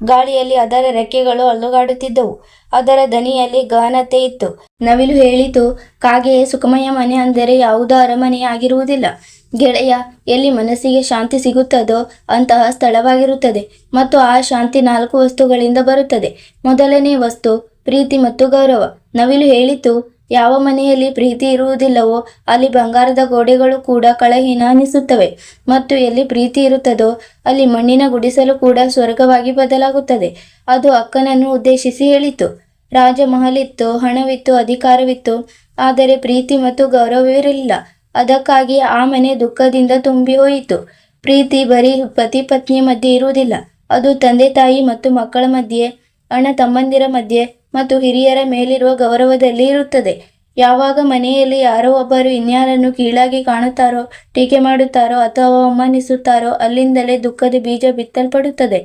ಗಾಳಿಯಲ್ಲಿ ಅದರ ರೆಕ್ಕೆಗಳು ಅಲುಗಾಡುತ್ತಿದ್ದವು. ಅದರ ದನಿಯಲ್ಲಿ ಗಹನತೆ ಇತ್ತು. ನವಿಲು ಹೇಳಿತು, ಕಾಗೆಯೇ, ಸುಖಮಯ ಮನೆ ಅಂದರೆ ಯಾವುದೋ ಅರಮನೆಯಾಗಿರುವುದಿಲ್ಲ ಗೆಳೆಯ. ಎಲ್ಲಿ ಮನಸ್ಸಿಗೆ ಶಾಂತಿ ಸಿಗುತ್ತದೋ ಅಂತಹ ಸ್ಥಳವಾಗಿರುತ್ತದೆ. ಮತ್ತು ಆ ಶಾಂತಿ 4 ವಸ್ತುಗಳಿಂದ ಬರುತ್ತದೆ. ಮೊದಲನೇ ವಸ್ತು ಪ್ರೀತಿ ಮತ್ತು ಗೌರವ. ನವಿಲು ಹೇಳಿತು, ಯಾವ ಮನೆಯಲ್ಲಿ ಪ್ರೀತಿ ಇರುವುದಿಲ್ಲವೋ ಅಲ್ಲಿ ಬಂಗಾರದ ಗೋಡೆಗಳು ಕೂಡ ಕಳಹೀನ ಅನಿಸುತ್ತವೆ. ಮತ್ತು ಎಲ್ಲಿ ಪ್ರೀತಿ ಇರುತ್ತದೋ ಅಲ್ಲಿ ಮಣ್ಣಿನ ಗುಡಿಸಲು ಕೂಡ ಸ್ವರ್ಗವಾಗಿ ಬದಲಾಗುತ್ತದೆ. ಅದು ಅಕ್ಕನನ್ನು ಉದ್ದೇಶಿಸಿ ಹೇಳಿತು. ರಾಜಮಹಲಿತ್ತು, ಹಣವಿತ್ತು, ಅಧಿಕಾರವಿತ್ತು, ಆದರೆ ಪ್ರೀತಿ ಮತ್ತು ಗೌರವವಿರಲಿಲ್ಲ. ಅದಕ್ಕಾಗಿ ಆ ಮನೆ ದುಃಖದಿಂದ ತುಂಬಿ ಹೋಯಿತು. ಪ್ರೀತಿ ಬರೀ ಪತಿ ಪತ್ನಿಯ ಮಧ್ಯೆ ಇರುವುದಿಲ್ಲ. ಅದು ತಂದೆ ತಾಯಿ ಮತ್ತು ಮಕ್ಕಳ ಮಧ್ಯೆ, ಅಣ್ಣ ತಮ್ಮಂದಿರ ಮಧ್ಯೆ ಮತ್ತು ಹಿರಿಯರ ಮೇಲಿರುವ ಗೌರವದಲ್ಲಿ ಇರುತ್ತದೆ. ಯಾವಾಗ ಮನೆಯಲ್ಲಿ ಯಾರೋ ಒಬ್ಬರು ಇನ್ಯಾರನ್ನು ಕೀಳಾಗಿ ಕಾಣುತ್ತಾರೋ, ಟೀಕೆ ಮಾಡುತ್ತಾರೋ ಅಥವಾ ಅವಮಾನಿಸುತ್ತಾರೋ ಅಲ್ಲಿಂದಲೇ ದುಃಖದ ಬೀಜ ಬಿತ್ತಲ್ಪಡುತ್ತದೆ.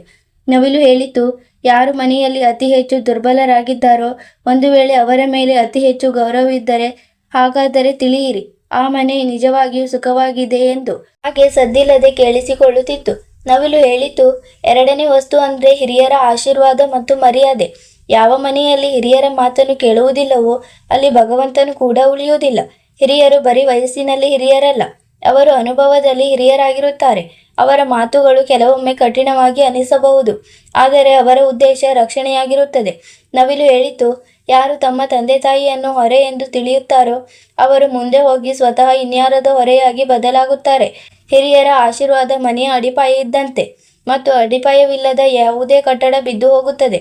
ನವಿಲು ಹೇಳಿತು, ಯಾರು ಮನೆಯಲ್ಲಿ ಅತಿ ಹೆಚ್ಚು ದುರ್ಬಲರಾಗಿದ್ದಾರೋ, ಒಂದು ವೇಳೆ ಅವರ ಮೇಲೆ ಅತಿ ಹೆಚ್ಚು ಗೌರವವಿದ್ದರೆ, ಹಾಗಾದರೆ ತಿಳಿಯಿರಿ, ಆ ಮನೆ ನಿಜವಾಗಿಯೂ ಸುಖವಾಗಿದೆ ಎಂದು. ಹಾಗೆ ಸದ್ದಿಲ್ಲದೆ ಕೇಳಿಸಿಕೊಳ್ಳುತ್ತಿತ್ತು. ನವಿಲು ಹೇಳಿತು, ಎರಡನೇ ವಸ್ತು ಅಂದರೆ ಹಿರಿಯರ ಆಶೀರ್ವಾದ ಮತ್ತು ಮರ್ಯಾದೆ. ಯಾವ ಮನೆಯಲ್ಲಿ ಹಿರಿಯರ ಮಾತನ್ನು ಕೇಳುವುದಿಲ್ಲವೋ ಅಲ್ಲಿ ಭಗವಂತನು ಕೂಡ ಉಳಿಯುವುದಿಲ್ಲ. ಹಿರಿಯರು ಬರೀ ವಯಸ್ಸಿನಲ್ಲಿ ಹಿರಿಯರಲ್ಲ, ಅವರು ಅನುಭವದಲ್ಲಿ ಹಿರಿಯರಾಗಿರುತ್ತಾರೆ. ಅವರ ಮಾತುಗಳು ಕೆಲವೊಮ್ಮೆ ಕಠಿಣವಾಗಿ ಅನಿಸಬಹುದು, ಆದರೆ ಅವರ ಉದ್ದೇಶ ರಕ್ಷಣೆಯಾಗಿರುತ್ತದೆ. ನವಿಲು ಹೇಳಿತು, ಯಾರು ತಮ್ಮ ತಂದೆ ತಾಯಿಯನ್ನು ಹೊರೆ ಎಂದು ತಿಳಿಯುತ್ತಾರೋ ಅವರು ಮುಂದೆ ಹೋಗಿ ಸ್ವತಃ ಇನ್ಯಾರದ ಹೊರೆಯಾಗಿ ಬದಲಾಗುತ್ತಾರೆ. ಹಿರಿಯರ ಆಶೀರ್ವಾದ ಮನೆಯ ಅಡಿಪಾಯ ಇದ್ದಂತೆ, ಮತ್ತು ಅಡಿಪಾಯವಿಲ್ಲದ ಯಾವುದೇ ಕಟ್ಟಡ ಬಿದ್ದು ಹೋಗುತ್ತದೆ.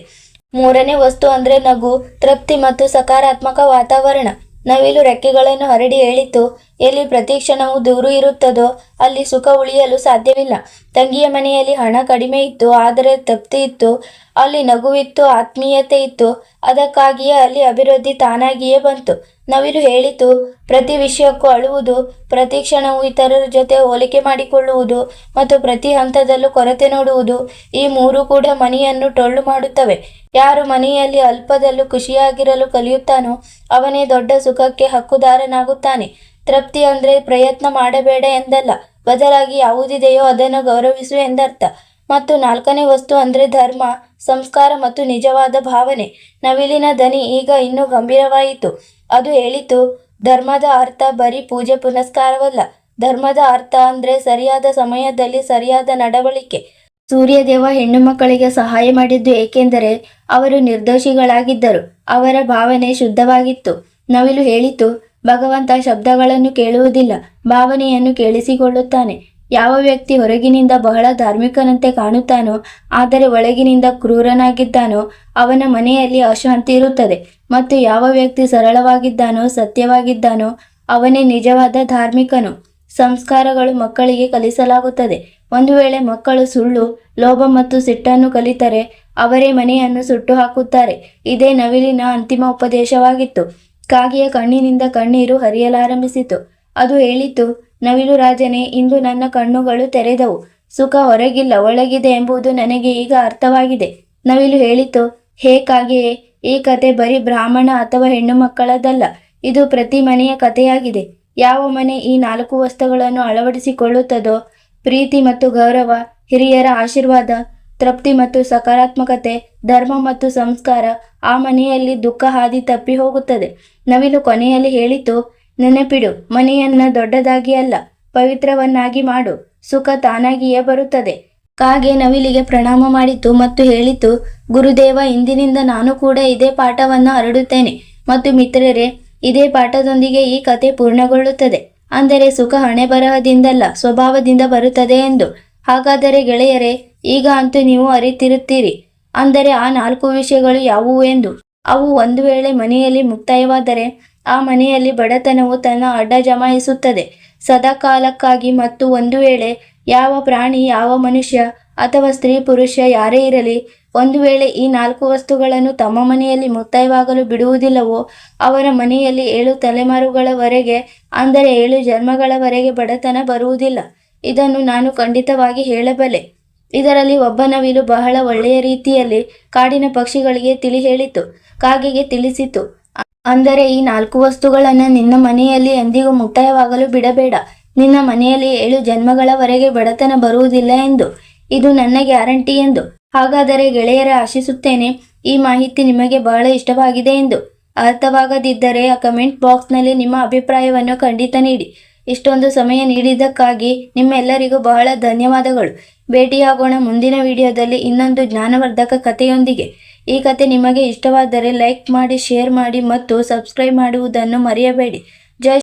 ಮೂರನೇ ವಸ್ತು ಅಂದರೆ ನಗು, ತೃಪ್ತಿ ಮತ್ತು ಸಕಾರಾತ್ಮಕ ವಾತಾವರಣ. ನವಿಲು ರೆಕ್ಕೆಗಳನ್ನು ಹರಡಿ ಹೇಳಿತು, ಎಲ್ಲಿ ಪ್ರತಿ ಕ್ಷಣವೂ ದೂರು ಇರುತ್ತದೋ ಅಲ್ಲಿ ಸುಖ ಉಳಿಯಲು ಸಾಧ್ಯವಿಲ್ಲ. ತಂಗಿಯ ಮನೆಯಲ್ಲಿ ಹಣ ಕಡಿಮೆ ಇತ್ತು, ಆದರೆ ತೃಪ್ತಿ ಇತ್ತು. ಅಲ್ಲಿ ನಗುವಿತ್ತು, ಆತ್ಮೀಯತೆ ಇತ್ತು. ಅದಕ್ಕಾಗಿಯೇ ಅಲ್ಲಿ ಅಭಿವೃದ್ಧಿ ತಾನಾಗಿಯೇ ಬಂತು. ನವಿಲು ಹೇಳಿತು, ಪ್ರತಿ ವಿಷಯಕ್ಕೂ ಅಳುವುದು, ಪ್ರತಿ ಕ್ಷಣವೂ ಇತರರ ಜೊತೆ ಹೋಲಿಕೆ ಮಾಡಿಕೊಳ್ಳುವುದು ಮತ್ತು ಪ್ರತಿ ಹಂತದಲ್ಲೂ ಕೊರತೆ ನೋಡುವುದು, ಈ 3 ಕೂಡ ಮನೆಯನ್ನು ಟೊಳ್ಳು ಮಾಡುತ್ತವೆ. ಯಾರು ಮನೆಯಲ್ಲಿ ಅಲ್ಪದಲ್ಲೂ ಖುಷಿಯಾಗಿರಲು ಕಲಿಯುತ್ತಾನೋ ಅವನೇ ದೊಡ್ಡ ಸುಖಕ್ಕೆ ಹಕ್ಕುದಾರನಾಗುತ್ತಾನೆ. ತೃಪ್ತಿ ಅಂದರೆ ಪ್ರಯತ್ನ ಮಾಡಬೇಡ ಎಂದಲ್ಲ, ಬದಲಾಗಿ ಯಾವುದಿದೆಯೋ ಅದನ್ನು ಗೌರವಿಸು ಎಂದರ್ಥ. ಮತ್ತು 4ನೇ ವಸ್ತು ಅಂದರೆ ಧರ್ಮ, ಸಂಸ್ಕಾರ ಮತ್ತು ನಿಜವಾದ ಭಾವನೆ. ನವಿಲಿನ ದನಿ ಈಗ ಇನ್ನೂ ಗಂಭೀರವಾಯಿತು. ಅದು ಹೇಳಿತು, ಧರ್ಮದ ಅರ್ಥ ಬರೀ ಪೂಜೆ ಪುನಸ್ಕಾರವಲ್ಲ. ಧರ್ಮದ ಅರ್ಥ ಅಂದರೆ ಸರಿಯಾದ ಸಮಯದಲ್ಲಿ ಸರಿಯಾದ ನಡವಳಿಕೆ. ಸೂರ್ಯದೇವ ಹೆಣ್ಣು ಮಕ್ಕಳಿಗೆ ಸಹಾಯ ಮಾಡಿದ್ದು ಏಕೆಂದರೆ ಅವರು ನಿರ್ದೋಷಿಗಳಾಗಿದ್ದರು. ಅವರ ಭಾವನೆ ಶುದ್ಧವಾಗಿತ್ತು. ನವಿಲು ಹೇಳಿತು, ಭಗವಂತ ಶಬ್ದಗಳನ್ನು ಕೇಳುವುದಿಲ್ಲ, ಭಾವನೆಯನ್ನು ಕೇಳಿಸಿಕೊಳ್ಳುತ್ತಾನೆ. ಯಾವ ವ್ಯಕ್ತಿ ಹೊರಗಿನಿಂದ ಬಹಳ ಧಾರ್ಮಿಕನಂತೆ ಕಾಣುತ್ತಾನೋ ಆದರೆ ಒಳಗಿನಿಂದ ಕ್ರೂರನಾಗಿದ್ದಾನೋ ಅವನ ಮನೆಯಲ್ಲಿ ಅಶಾಂತಿ ಇರುತ್ತದೆ. ಮತ್ತು ಯಾವ ವ್ಯಕ್ತಿ ಸರಳವಾಗಿದ್ದಾನೋ, ಸತ್ಯವಾಗಿದ್ದಾನೋ ಅವನೇ ನಿಜವಾದ ಧಾರ್ಮಿಕನು. ಸಂಸ್ಕಾರಗಳು ಮಕ್ಕಳಿಗೆ ಕಲಿಸಲಾಗುತ್ತದೆ. ಒಂದು ವೇಳೆ ಮಕ್ಕಳು ಸುಳ್ಳು, ಲೋಭ ಮತ್ತು ಸಿಟ್ಟನ್ನು ಕಲಿತರೆ ಅವರೇ ಮನೆಯನ್ನು ಸುಟ್ಟು ಹಾಕುತ್ತಾರೆ. ಇದೇ ನವಿಲಿನ ಅಂತಿಮ ಉಪದೇಶವಾಗಿತ್ತು. ಕಾಗೆಯ ಕಣ್ಣಿನಿಂದ ಕಣ್ಣೀರು ಹರಿಯಲಾರಂಭಿಸಿತು. ಅದು ಹೇಳಿತು, ನವಿಲು ರಾಜನೇ, ಇಂದು ನನ್ನ ಕಣ್ಣುಗಳು ತೆರೆದವು. ಸುಖ ಹೊರಗಿಲ್ಲ, ಒಳಗಿದೆ ಎಂಬುದು ನನಗೆ ಈಗ ಅರ್ಥವಾಗಿದೆ. ನವಿಲು ಹೇಳಿತು, ಹೇ ಕಾಗೆಯೇ, ಈ ಕತೆ ಬರೀ ಬ್ರಾಹ್ಮಣ ಅಥವಾ ಹೆಣ್ಣು ಮಕ್ಕಳದಲ್ಲ, ಇದು ಪ್ರತಿ ಮನೆಯ ಕಥೆಯಾಗಿದೆ. ಯಾವ ಮನೆ ಈ 4 ವಸ್ತುಗಳನ್ನು ಅಳವಡಿಸಿಕೊಳ್ಳುತ್ತದೋ, ಪ್ರೀತಿ ಮತ್ತು ಗೌರವ, ಹಿರಿಯರ ಆಶೀರ್ವಾದ, ತೃಪ್ತಿ ಮತ್ತು ಸಕಾರಾತ್ಮಕತೆ, ಧರ್ಮ ಮತ್ತು ಸಂಸ್ಕಾರ, ಆ ಮನೆಯಲ್ಲಿ ದುಃಖ ಹಾದಿ ತಪ್ಪಿ ಹೋಗುತ್ತದೆ. ನವಿಲು ಕೊನೆಯಲ್ಲಿ ಹೇಳಿತು, ನೆನಪಿಡು, ಮನೆಯನ್ನ ದೊಡ್ಡದಾಗಿ ಅಲ್ಲ, ಪವಿತ್ರವನ್ನಾಗಿ ಮಾಡು. ಸುಖ ತಾನಾಗಿಯೇ ಬರುತ್ತದೆ. ಕಾಗೆ ನವಿಲಿಗೆ ಪ್ರಣಾಮ ಮಾಡಿತು ಮತ್ತು ಹೇಳಿತು, ಗುರುದೇವ, ಇಂದಿನಿಂದ ನಾನು ಕೂಡ ಇದೇ ಪಾಠವನ್ನು ಹರಡುತ್ತೇನೆ. ಮತ್ತು ಮಿತ್ರರೇ, ಇದೇ ಪಾಠದೊಂದಿಗೆ ಈ ಕತೆ ಪೂರ್ಣಗೊಳ್ಳುತ್ತದೆ. ಅಂದರೆ ಸುಖ ಹಣೆ ಬರಹದಿಂದಲ್ಲ, ಸ್ವಭಾವದಿಂದ ಬರುತ್ತದೆ ಎಂದು. ಹಾಗಾದರೆ ಗೆಳೆಯರೇ, ಈಗ ಅಂತೂ ನೀವು ಅರಿತಿರುತ್ತೀರಿ. ಅಂದರೆ ಆ 4 ವಿಷಯಗಳು ಯಾವುವು ಎಂದು. ಅವು ಒಂದು ವೇಳೆ ಮನೆಯಲ್ಲಿ ಮುಕ್ತಾಯವಾದರೆ ಆ ಮನೆಯಲ್ಲಿ ಬಡತನವು ತನ್ನ ಅಡ್ಡ ಜಮಾಯಿಸುತ್ತದೆ ಸದಾಕಾಲಕ್ಕಾಗಿ. ಮತ್ತು ಒಂದು ವೇಳೆ ಯಾವ ಪ್ರಾಣಿ, ಯಾವ ಮನುಷ್ಯ ಅಥವಾ ಸ್ತ್ರೀ ಪುರುಷ ಯಾರೇ ಇರಲಿ, ಒಂದು ವೇಳೆ ಈ 4 ವಸ್ತುಗಳನ್ನು ತಮ್ಮ ಮನೆಯಲ್ಲಿ ಮುಕ್ತಾಯವಾಗಲು ಬಿಡುವುದಿಲ್ಲವೋ ಅವರ ಮನೆಯಲ್ಲಿ 7 ತಲೆಮಾರುಗಳವರೆಗೆ, ಅಂದರೆ 7 ಜನ್ಮಗಳವರೆಗೆ ಬಡತನ ಬರುವುದಿಲ್ಲ. ಇದನ್ನು ನಾನು ಖಂಡಿತವಾಗಿ ಹೇಳಬಲ್ಲೆ. ಇದರಲ್ಲಿ ಒಬ್ಬ ನವಿಲು ಬಹಳ ಒಳ್ಳೆಯ ರೀತಿಯಲ್ಲಿ ಕಾಡಿನ ಪಕ್ಷಿಗಳಿಗೆ ತಿಳಿ ಹೇಳಿತು. ಕಾಗೆಗೆ ತಿಳಿಸಿತು, ಅಂದರೆ ಈ 4 ವಸ್ತುಗಳನ್ನು ನಿನ್ನ ಮನೆಯಲ್ಲಿ ಎಂದಿಗೂ ಮುಕ್ತಾಯವಾಗಲು ಬಿಡಬೇಡ. ನಿನ್ನ ಮನೆಯಲ್ಲಿ 7 ಜನ್ಮಗಳವರೆಗೆ ಬಡತನ ಬರುವುದಿಲ್ಲ ಎಂದು. ಇದು ನನ್ನ ಗ್ಯಾರಂಟಿ ಎಂದು. ಹಾಗಾದರೆ ಗೆಳೆಯರೇ, ಆಶಿಸುತ್ತೇನೆ ಈ ಮಾಹಿತಿ ನಿಮಗೆ ಬಹಳ ಇಷ್ಟವಾಗಿದೆ ಎಂದು. ಅರ್ಥವಾಗದಿದ್ದರೆ ಕಮೆಂಟ್ ಬಾಕ್ಸ್ನಲ್ಲಿ ನಿಮ್ಮ ಅಭಿಪ್ರಾಯವನ್ನು ಖಂಡಿತ ನೀಡಿ. ಇಷ್ಟೊಂದು ಸಮಯ ನೀಡಿದ್ದಕ್ಕಾಗಿ ನಿಮ್ಮೆಲ್ಲರಿಗೂ ಬಹಳ ಧನ್ಯವಾದಗಳು. ಭೇಟಿಯಾಗೋಣ ಮುಂದಿನ ವಿಡಿಯೋದಲ್ಲಿ ಇನ್ನೊಂದು ಜ್ಞಾನವರ್ಧಕ ಕಥೆಯೊಂದಿಗೆ. ಈ ಕಥೆ ನಿಮಗೆ ಇಷ್ಟವಾದರೆ ಲೈಕ್ ಮಾಡಿ, ಶೇರ್ ಮಾಡಿ ಮತ್ತು ಸಬ್ಸ್ಕ್ರೈಬ್ ಮಾಡುವುದನ್ನು ಮರೆಯಬೇಡಿ.